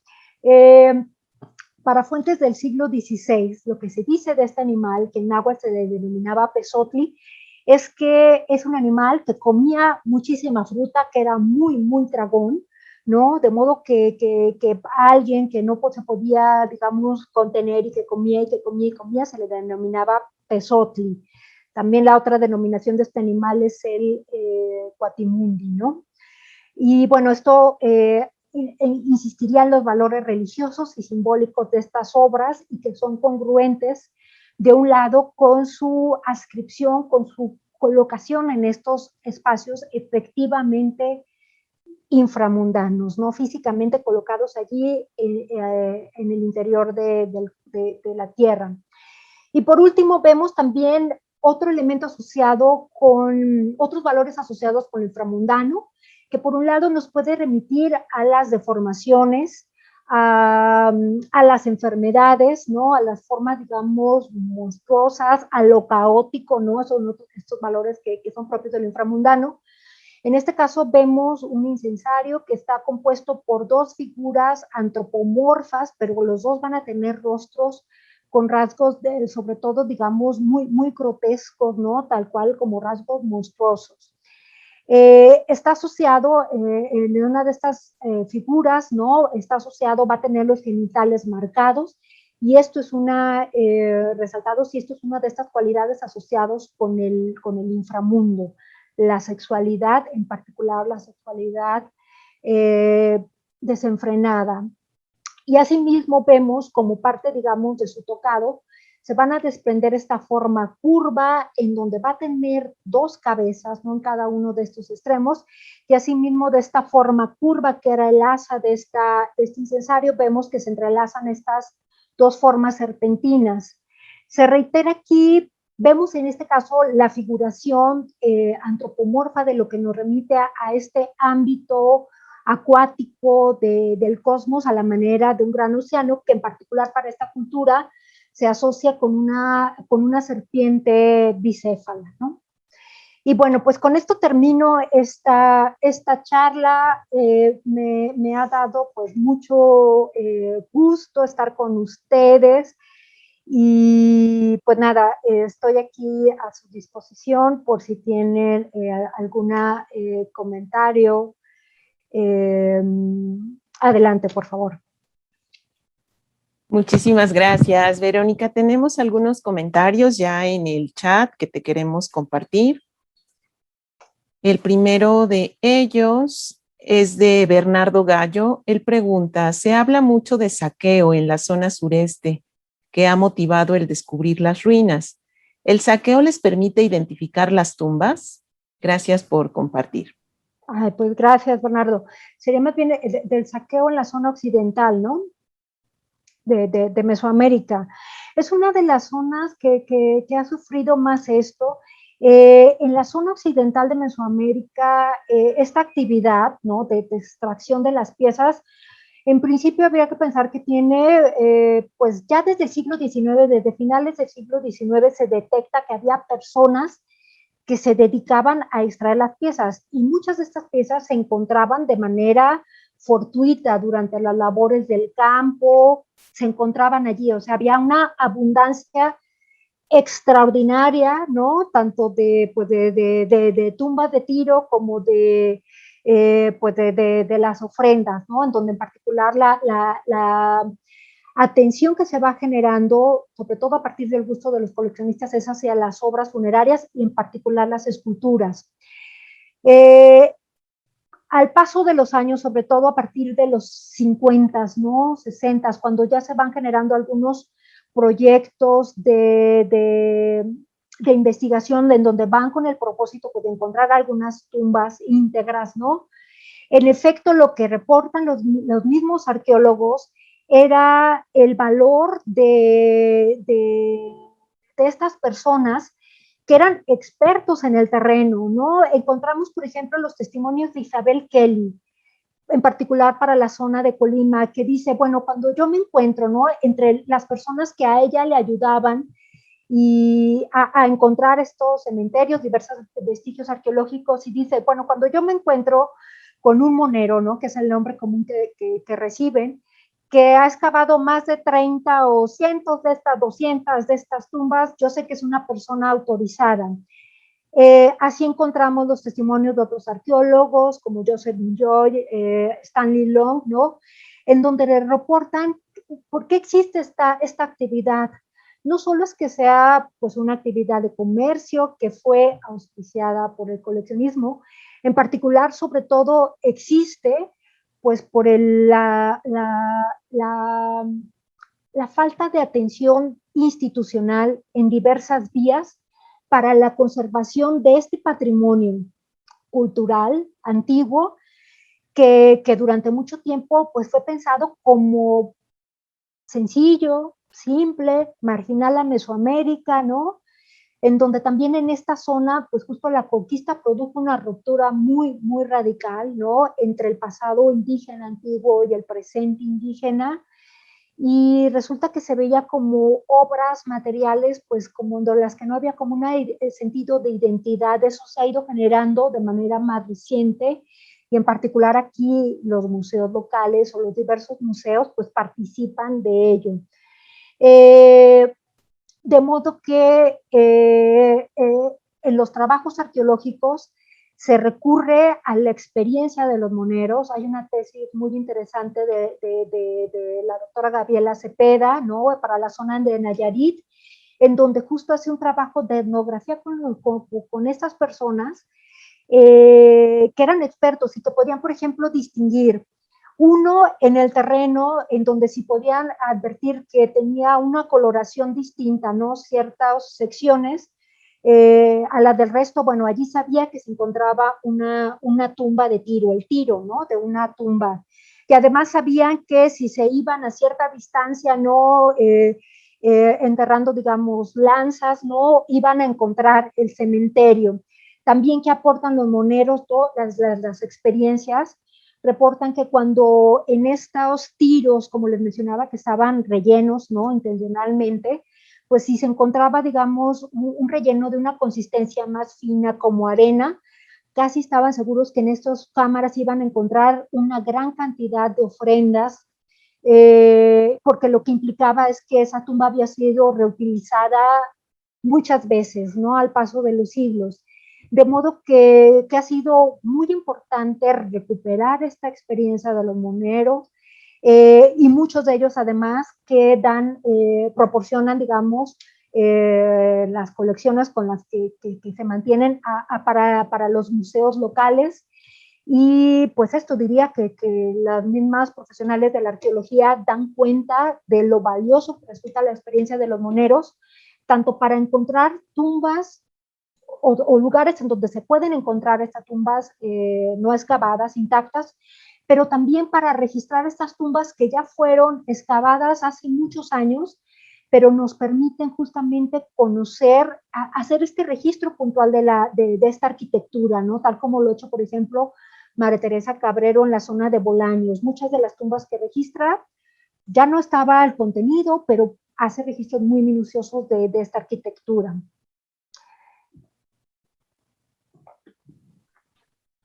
para fuentes del siglo XVI, lo que se dice de este animal, que en náhuatl se le denominaba pesotli, es que es un animal que comía muchísima fruta, que era muy, muy tragón, ¿no? De modo que alguien que no se podía, digamos, contener y que comía y que comía y comía, se le denominaba pesotli. También la otra denominación de este animal es el cuatimundi, ¿no? Y bueno, esto insistiría en los valores religiosos y simbólicos de estas obras y que son congruentes, de un lado, con su adscripción, con su colocación en estos espacios efectivamente inframundanos, ¿no? Físicamente colocados allí en el interior de la Tierra. Y por último, vemos también otro elemento asociado con otros valores asociados con lo inframundano, que por un lado nos puede remitir a las deformaciones, a las enfermedades, ¿no? A las formas, digamos, monstruosas, a lo caótico, ¿no? Son estos valores que son propios del inframundano. En este caso vemos un incensario que está compuesto por dos figuras antropomorfas, pero los dos van a tener rostros con rasgos sobre todo, digamos, muy, muy grotescos, ¿no? Tal cual como rasgos monstruosos. Está asociado en una de estas figuras, ¿no? Está asociado, va a tener los genitales marcados, y esto es resaltados, y esto es una de estas cualidades asociados con el inframundo, la sexualidad, en particular la sexualidad desenfrenada. Y asimismo vemos como parte, digamos, de su tocado, se van a desprender esta forma curva en donde va a tener dos cabezas, ¿no? En cada uno de estos extremos, y asimismo de esta forma curva que era el asa de este incensario, vemos que se entrelazan estas dos formas serpentinas. Se reitera aquí, vemos en este caso la figuración antropomorfa de lo que nos remite a este ámbito acuático del cosmos a la manera de un gran océano, que en particular para esta cultura se asocia con una serpiente bicéfala, ¿no? Y bueno, pues con esto termino esta charla. Me ha dado pues mucho gusto estar con ustedes. Y pues nada, estoy aquí a su disposición por si tienen algún comentario. Adelante, por favor. Muchísimas gracias, Verónica. Tenemos algunos comentarios ya en el chat que te queremos compartir. El primero de ellos es de Bernardo Gallo. Él pregunta, se habla mucho de saqueo en la zona sureste que ha motivado el descubrir las ruinas. ¿El saqueo les permite identificar las tumbas? Gracias por compartir. Ay, pues gracias, Bernardo. Sería más bien del saqueo en la zona occidental, ¿no? De Mesoamérica. Es una de las zonas que ha sufrido más esto. En la zona occidental de Mesoamérica, esta actividad, ¿no? De extracción de las piezas, en principio habría que pensar que tiene, pues ya desde el siglo XIX, desde finales del siglo XIX se detecta que había personas que se dedicaban a extraer las piezas, y muchas de estas piezas se encontraban de manera fortuita durante las labores del campo, se encontraban allí, o sea, había una abundancia extraordinaria, ¿no? Tanto pues de tumbas de tiro como pues de las ofrendas, ¿no? En donde en particular la atención que se va generando, sobre todo a partir del gusto de los coleccionistas, es hacia las obras funerarias y en particular las esculturas. Al paso de los años, sobre todo a partir de los 50, ¿no? 60, cuando ya se van generando algunos proyectos de investigación en donde van con el propósito de encontrar algunas tumbas íntegras, ¿no? En efecto, lo que reportan los mismos arqueólogos era el valor de estas personas que eran expertos en el terreno, ¿no? Encontramos, por ejemplo, los testimonios de Isabel Kelly, en particular para la zona de Colima, que dice, bueno, cuando yo me encuentro, ¿no? Entre las personas que a ella le ayudaban y a encontrar estos cementerios, diversos vestigios arqueológicos, y dice, bueno, cuando yo me encuentro con un monero, ¿no? Que es el nombre común que reciben, que ha excavado más de 30 o cientos de estas, 200 de estas tumbas, yo sé que es una persona autorizada. Así encontramos los testimonios de otros arqueólogos, como Joseph Joy, Stanley Long, ¿no? En donde le reportan por qué existe esta actividad. No solo es que sea pues, una actividad de comercio que fue auspiciada por el coleccionismo, en particular, sobre todo, existe pues por la falta de atención institucional en diversas vías para la conservación de este patrimonio cultural antiguo que durante mucho tiempo pues, fue pensado como sencillo, simple, marginal a Mesoamérica, ¿no? En donde también en esta zona, pues justo la conquista produjo una ruptura muy, muy radical, ¿no? Entre el pasado indígena antiguo y el presente indígena, y resulta que se veía como obras materiales, pues como de las que no había como un sentido de identidad. Eso se ha ido generando de manera más reciente, y en particular aquí los museos locales o los diversos museos pues participan de ello. De modo que en los trabajos arqueológicos se recurre a la experiencia de los moneros. Hay una tesis muy interesante de la doctora Gabriela Cepeda, ¿no? Para la zona de Nayarit, en donde justo hace un trabajo de etnografía con estas personas que eran expertos y que podían, por ejemplo, distinguir uno en el terreno, en donde sí podían advertir que tenía una coloración distinta, ¿no? Ciertas secciones a las del resto. Bueno, allí sabía que se encontraba una tumba de tiro, el tiro, ¿no? De una tumba. Y además sabían que si se iban a cierta distancia, ¿no? Enterrando, digamos, lanzas, ¿no? Iban a encontrar el cementerio. También que aportan los moneros, todas las experiencias, reportan que cuando en estos tiros, como les mencionaba, que estaban rellenos, ¿no? Intencionalmente, pues si se encontraba, digamos, un relleno de una consistencia más fina como arena, casi estaban seguros que en estas cámaras iban a encontrar una gran cantidad de ofrendas, porque lo que implicaba es que esa tumba había sido reutilizada muchas veces, ¿no? Al paso de los siglos. De modo que ha sido muy importante recuperar esta experiencia de los moneros, y muchos de ellos además que proporcionan, digamos, las colecciones con las que se mantienen para los museos locales. Y pues esto diría que las mismas profesionales de la arqueología dan cuenta de lo valioso que resulta la experiencia de los moneros, tanto para encontrar tumbas o lugares en donde se pueden encontrar estas tumbas no excavadas, intactas, pero también para registrar estas tumbas que ya fueron excavadas hace muchos años, pero nos permiten justamente conocer, hacer este registro puntual de esta arquitectura, ¿no? Tal como lo ha hecho, por ejemplo, María Teresa Cabrero en la zona de Bolaños. Muchas de las tumbas que registra ya no estaba el contenido, pero hace registros muy minuciosos de esta arquitectura.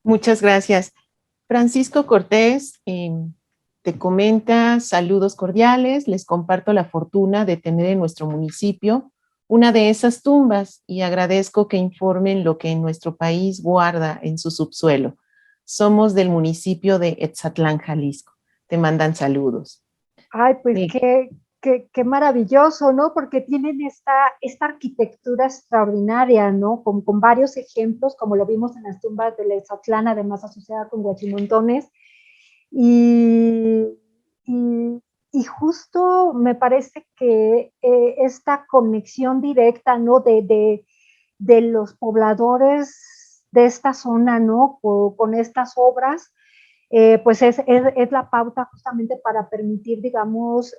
Muchas gracias. Francisco Cortés te comenta saludos cordiales, les comparto la fortuna de tener en nuestro municipio una de esas tumbas y agradezco que informen lo que en nuestro país guarda en su subsuelo. Somos del municipio de Etzatlán, Jalisco. Te mandan saludos. Ay, pues qué maravilloso, ¿no? Porque tienen esta arquitectura extraordinaria, ¿no? Con varios ejemplos, como lo vimos en las tumbas de Etzatlán, además asociada con Huachimontones. Y, y, y justo me parece que esta conexión directa, ¿no? De los pobladores de esta zona, ¿no? Con estas obras, pues es la pauta justamente para permitir, digamos,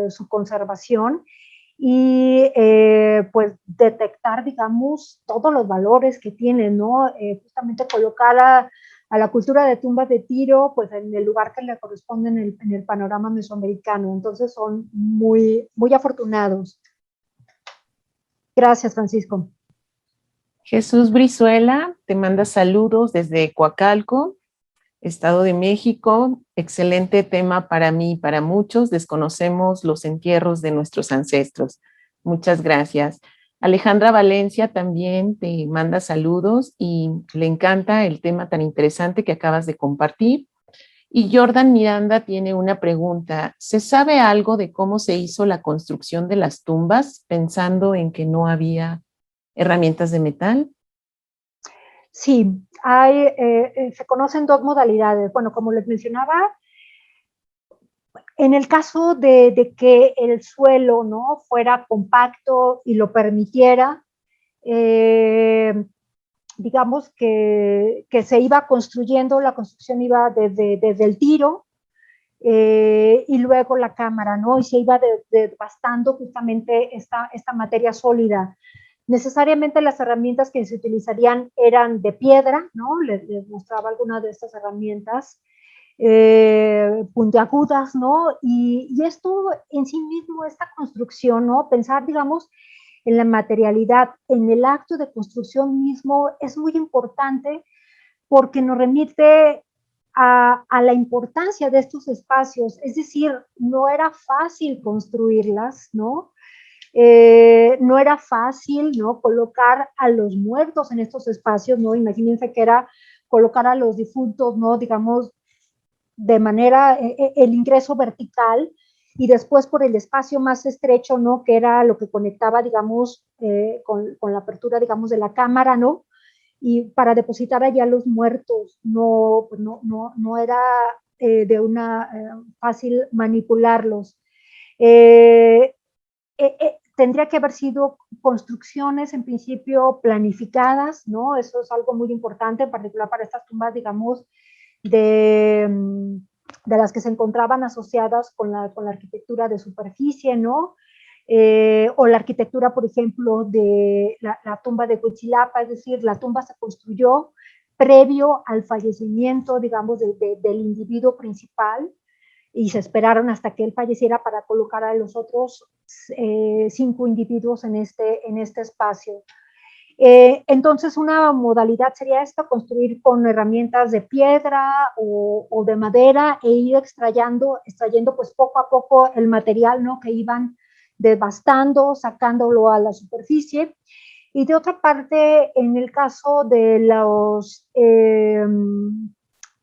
su conservación y pues detectar, digamos, todos los valores que tienen, ¿no? Justamente colocar a la cultura de tumbas de tiro, pues en el lugar que le corresponde en el panorama mesoamericano. Entonces son muy, muy afortunados. Gracias, Francisco. Jesús Brizuela te manda saludos desde Coacalco. Estado de México. Excelente tema para mí y para muchos. Desconocemos los entierros de nuestros ancestros. Muchas gracias. Alejandra Valencia también te manda saludos y le encanta el tema tan interesante que acabas de compartir. Y Jordan Miranda tiene una pregunta. ¿Se sabe algo de cómo se hizo la construcción de las tumbas pensando en que no había herramientas de metal? Sí, se conocen dos modalidades. Bueno, como les mencionaba, en el caso de que el suelo, ¿no?, fuera compacto y lo permitiera, digamos que se iba construyendo, la construcción iba desde el tiro, y luego la cámara, ¿no? Y se iba desbastando justamente esta materia sólida. Necesariamente las herramientas que se utilizarían eran de piedra, ¿no? Les mostraba algunas de estas herramientas puntiagudas, ¿no? Y esto en sí mismo, esta construcción, ¿no? Pensar, digamos, en la materialidad, en el acto de construcción mismo, es muy importante porque nos remite a la importancia de estos espacios. Es decir, no era fácil construirlas, ¿no? No era fácil, ¿no?, colocar a los muertos en estos espacios, ¿no? Imagínense que era colocar a los difuntos, ¿no?, digamos, de manera, el ingreso vertical, y después por el espacio más estrecho, ¿no?, que era lo que conectaba, digamos, con la apertura, digamos, de la cámara, ¿no?, y para depositar allá los muertos. No era de una fácil manipularlos. Tendría que haber sido construcciones en principio planificadas, ¿no? Eso es algo muy importante, en particular para estas tumbas, digamos, de, de las que se encontraban asociadas con la arquitectura de superficie, ¿no? O la arquitectura, por ejemplo, de la tumba de Huitzilapa, es decir, la tumba se construyó previo al fallecimiento, digamos, del individuo principal, y se esperaron hasta que él falleciera para colocar a los otros 5 individuos en este espacio. Entonces, una modalidad sería esta: construir con herramientas de piedra o de madera, e ir extrayendo pues poco a poco el material, ¿no?, que iban devastando, sacándolo a la superficie. Y de otra parte, en el caso de los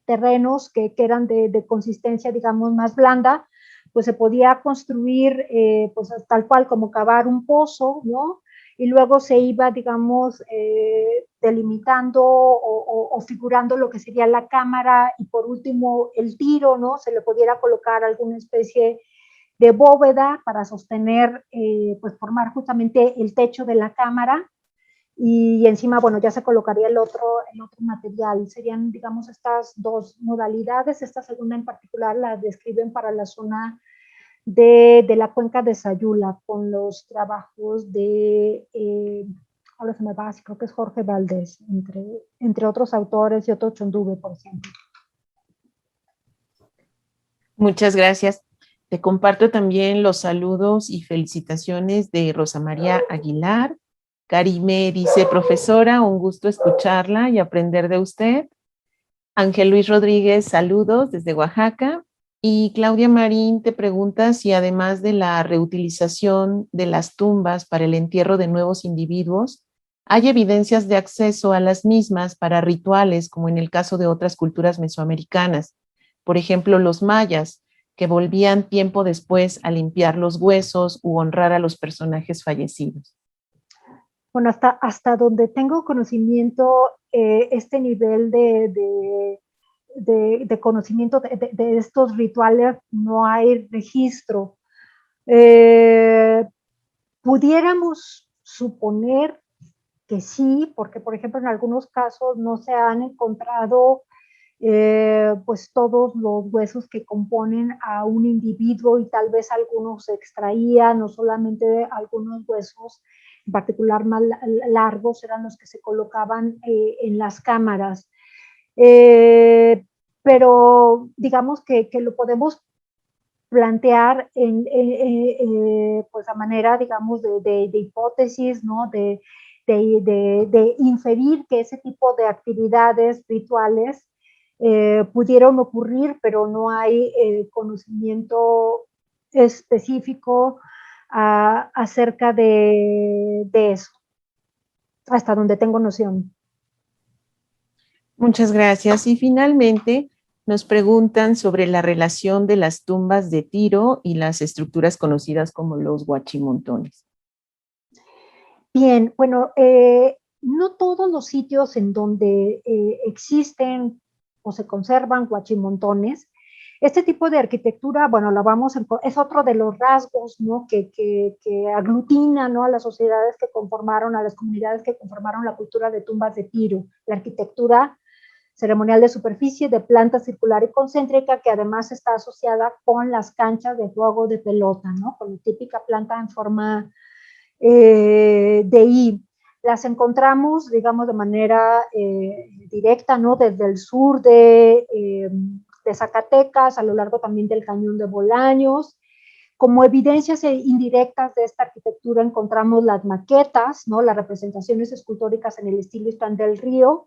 terrenos que eran de consistencia, digamos, más blanda, pues se podía construir, pues tal cual como cavar un pozo, ¿no? Y luego se iba, digamos, delimitando o figurando lo que sería la cámara, y por último el tiro, ¿no? Se le pudiera colocar alguna especie de bóveda para sostener, pues formar justamente el techo de la cámara, y encima, bueno, ya se colocaría el otro material. Serían, digamos, estas dos modalidades. Esta segunda en particular la describen para la zona de la cuenca de Sayula, con los trabajos de, ahora se me va, creo que es Jorge Valdés, entre otros autores, y otro Chondube, por ejemplo. Muchas gracias. Te comparto también los saludos y felicitaciones de Rosa María Aguilar. Karime dice: profesora, un gusto escucharla y aprender de usted. Ángel Luis Rodríguez, saludos desde Oaxaca. Y Claudia Marín te pregunta si además de la reutilización de las tumbas para el entierro de nuevos individuos, hay evidencias de acceso a las mismas para rituales, como en el caso de otras culturas mesoamericanas. Por ejemplo, los mayas, que volvían tiempo después a limpiar los huesos u honrar a los personajes fallecidos. Bueno, hasta donde tengo conocimiento, este nivel de conocimiento de estos rituales, no hay registro. Pudiéramos suponer que sí, porque, por ejemplo, en algunos casos no se han encontrado pues todos los huesos que componen a un individuo, y tal vez algunos se extraían, no solamente algunos huesos en particular más largos eran los que se colocaban en las cámaras. Pero digamos que lo podemos plantear pues a manera, digamos, de hipótesis, ¿no? De inferir que ese tipo de actividades rituales pudieron ocurrir, pero no hay conocimiento específico acerca de eso, hasta donde tengo noción. Muchas gracias. Y finalmente nos preguntan sobre la relación de las tumbas de Tiro y las estructuras conocidas como los huachimontones. Bien, bueno, no todos los sitios en donde existen o se conservan huachimontones, este tipo de arquitectura, bueno, es otro de los rasgos, ¿no? que aglutina, ¿no? a las sociedades que conformaron, a las comunidades que conformaron la cultura de tumbas de Tiro, la arquitectura ceremonial de superficie, de planta circular y concéntrica, que además está asociada con las canchas de juego de pelota, ¿no? Con la típica planta en forma de I. Las encontramos, digamos, de manera directa, ¿no? Desde el sur de Zacatecas, a lo largo también del cañón de Bolaños. Como evidencias indirectas de esta arquitectura encontramos las maquetas, ¿no? Las representaciones escultóricas en el estilo Ixtlán del Río,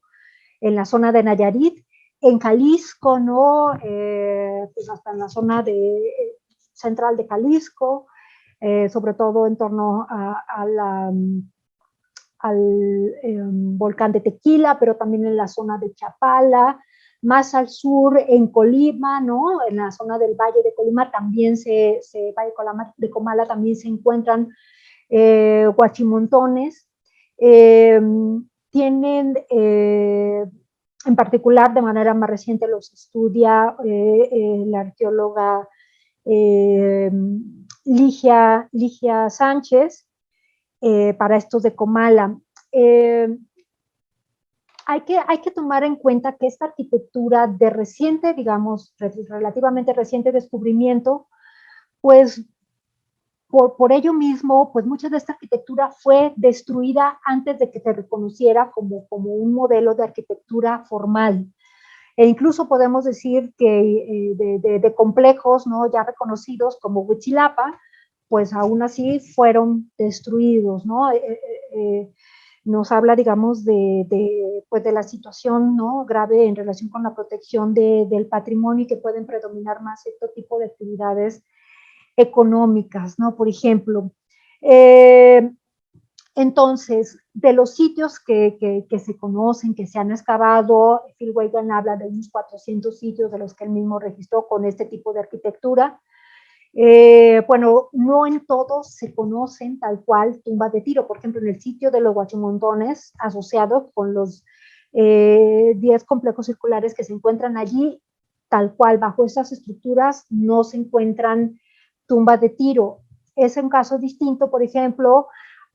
en la zona de Nayarit, en Jalisco, ¿no? Pues hasta en la zona central de Jalisco, sobre todo en torno al volcán de Tequila, pero también en la zona de Chapala, más al sur en Colima, ¿no? En la zona del Valle de Colima también Valle de Comala también se encuentran huachimontones. Tienen, en particular, de manera más reciente los estudia la arqueóloga Ligia Sánchez, para estos de Comala. Hay que tomar en cuenta que esta arquitectura de reciente, digamos, relativamente reciente descubrimiento, pues por ello mismo, pues mucha de esta arquitectura fue destruida antes de que se reconociera como un modelo de arquitectura formal. E incluso podemos decir que de complejos, ¿no? ya reconocidos como Huitzilapa, pues aún así fueron destruidos, ¿no? Nos habla, digamos, pues de la situación, ¿no? grave en relación con la protección del patrimonio, y que pueden predominar más este tipo de actividades económicas, ¿no? Por ejemplo. Entonces, de los sitios que se conocen, que se han excavado, Phil Weigand habla de unos 400 sitios de los que él mismo registró con este tipo de arquitectura. Bueno, no en todos se conocen tal cual tumbas de Tiro. Por ejemplo, en el sitio de los huachimontones, asociado con los 10 complejos circulares que se encuentran allí, tal cual, bajo estas estructuras, no se encuentran tumbas de Tiro. Es un caso distinto, por ejemplo,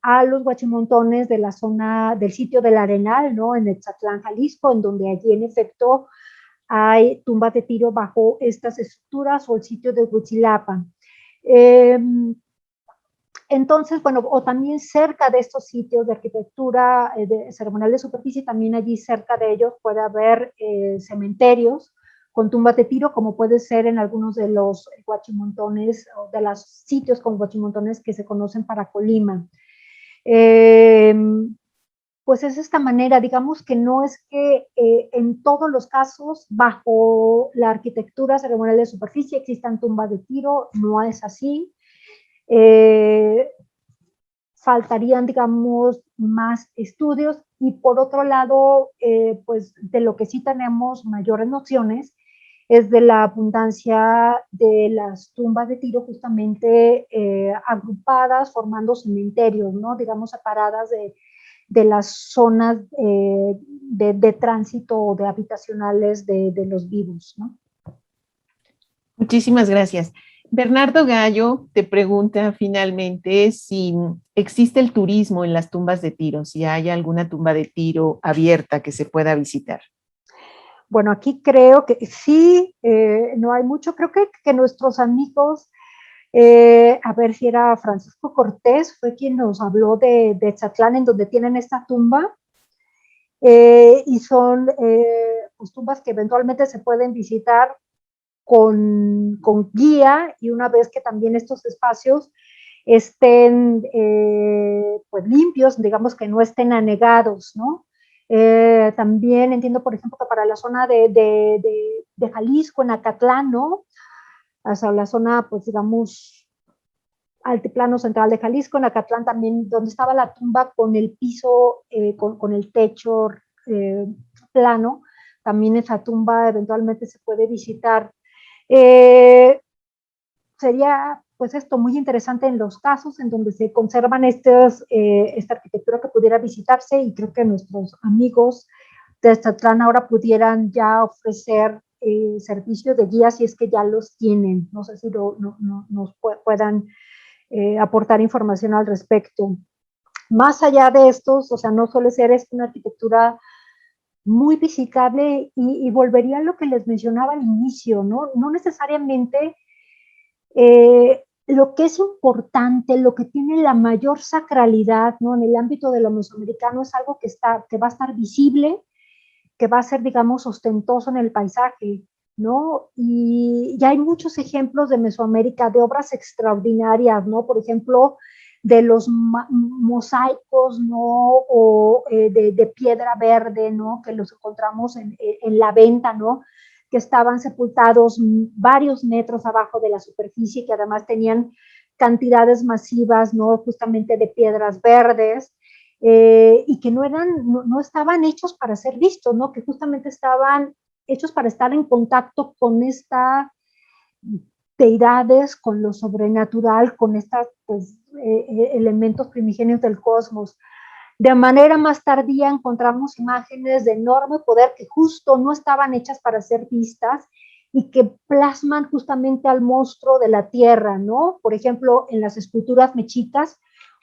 a los huachimontones de la zona del sitio del Arenal, ¿no? En Etzatlán, Jalisco, en donde allí en efecto hay tumbas de Tiro bajo estas estructuras, o el sitio de Huitzilapa. Entonces, bueno, o también cerca de estos sitios de arquitectura ceremonial de superficie, también allí cerca de ellos puede haber cementerios con tumbas de Tiro, como puede ser en algunos de los huachimontones, o de los sitios con huachimontones que se conocen para Colima. Pues es esta manera, digamos que no es que en todos los casos bajo la arquitectura ceremonial de superficie existan tumbas de Tiro, no es así. Faltarían, digamos, más estudios, y por otro lado, pues de lo que sí tenemos mayores nociones es de la abundancia de las tumbas de Tiro, justamente agrupadas, formando cementerios, ¿no? digamos, separadas de las zonas de tránsito o de habitacionales de los vivos, ¿no? Muchísimas gracias. Bernardo Gallo te pregunta finalmente si existe el turismo en las tumbas de Tiro, si hay alguna tumba de Tiro abierta que se pueda visitar. Bueno, aquí creo que sí, no hay mucho. Creo que nuestros amigos, a ver si era Francisco Cortés, fue quien nos habló de Etzatlán, en donde tienen esta tumba, y son pues, tumbas que eventualmente se pueden visitar con guía, y una vez que también estos espacios estén pues limpios, digamos que no estén anegados, ¿no? También entiendo, por ejemplo, que para la zona de Jalisco, en Acatlán, ¿no? O sea, la zona, pues digamos, altiplano central de Jalisco, en Acatlán también, donde estaba la tumba con el piso, con el techo eh, plano, también esa tumba eventualmente se puede visitar. Eh, Sería pues esto muy interesante en los casos en donde se conservan esta arquitectura que pudiera visitarse, y creo que nuestros amigos de Estatlán ahora pudieran ya ofrecer servicios de guía si es que ya los tienen. No sé si nos puedan aportar información al respecto. Más allá de estos, o sea, no suele ser una arquitectura muy visitable, y volvería a lo que les mencionaba al inicio, ¿no? No necesariamente lo que es importante, lo que tiene la mayor sacralidad, ¿no? En el ámbito de lo mesoamericano es algo que va a estar visible, que va a ser, digamos, ostentoso en el paisaje, ¿no? Y ya hay muchos ejemplos de Mesoamérica, de obras extraordinarias, ¿no? Por ejemplo, de los mosaicos, ¿no? O de piedra verde, ¿no? Que los encontramos en la venta, ¿no? Que estaban sepultados varios metros abajo de la superficie, que además tenían cantidades masivas, ¿no? Justamente de piedras verdes, y que no estaban hechos para ser vistos, ¿no? Que justamente estaban hechos para estar en contacto con estas deidades, con lo sobrenatural, con estos pues, elementos primigenios del cosmos. De manera más tardía encontramos imágenes de enorme poder que justo no estaban hechas para ser vistas y que plasman justamente al monstruo de la tierra, ¿no? Por ejemplo, en las esculturas mexicas,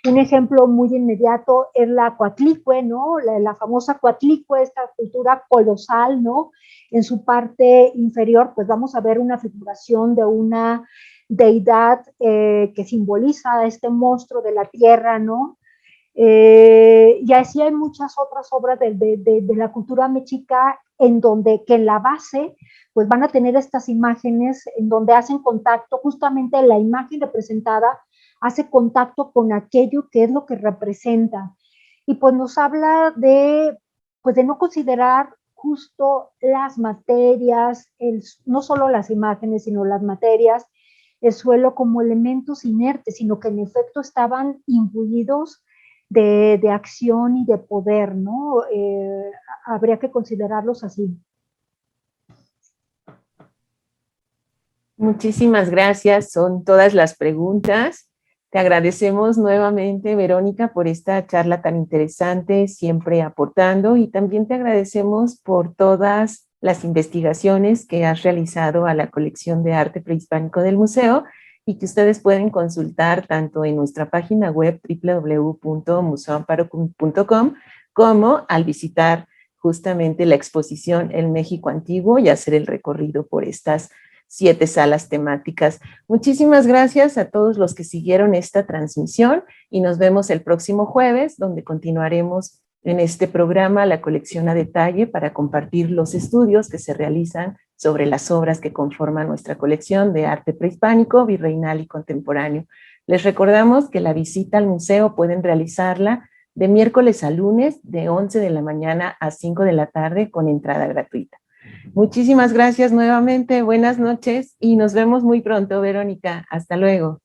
un ejemplo muy inmediato es la Coatlicue, ¿no? La famosa Coatlicue, esta escultura colosal, ¿no? En su parte inferior, pues vamos a ver una figuración de una deidad que simboliza a este monstruo de la tierra, ¿no? Y así hay muchas otras obras de la cultura mexica en donde que en la base pues van a tener estas imágenes en donde hacen contacto, justamente la imagen representada hace contacto con aquello que es lo que representa. Y pues nos habla pues de no considerar justo las materias, no solo las imágenes, sino las materias, el suelo como elementos inertes, sino que en efecto estaban imbuidos de acción y de poder, ¿no? Habría que considerarlos así. Muchísimas gracias, son todas las preguntas. Te agradecemos nuevamente, Verónica, por esta charla tan interesante, siempre aportando, y también te agradecemos por todas las investigaciones que has realizado a la colección de arte prehispánico del museo y que ustedes pueden consultar tanto en nuestra página web www.museoamparo.com como al visitar justamente la exposición El México Antiguo y hacer el recorrido por estas 7 salas temáticas. Muchísimas gracias a todos los que siguieron esta transmisión y nos vemos el próximo jueves, donde continuaremos en este programa la colección a detalle para compartir los estudios que se realizan sobre las obras que conforman nuestra colección de arte prehispánico, virreinal y contemporáneo. Les recordamos que la visita al museo pueden realizarla de miércoles a lunes de 11 de la mañana a 5 de la tarde con entrada gratuita. Muchísimas gracias nuevamente, buenas noches y nos vemos muy pronto, Verónica. Hasta luego.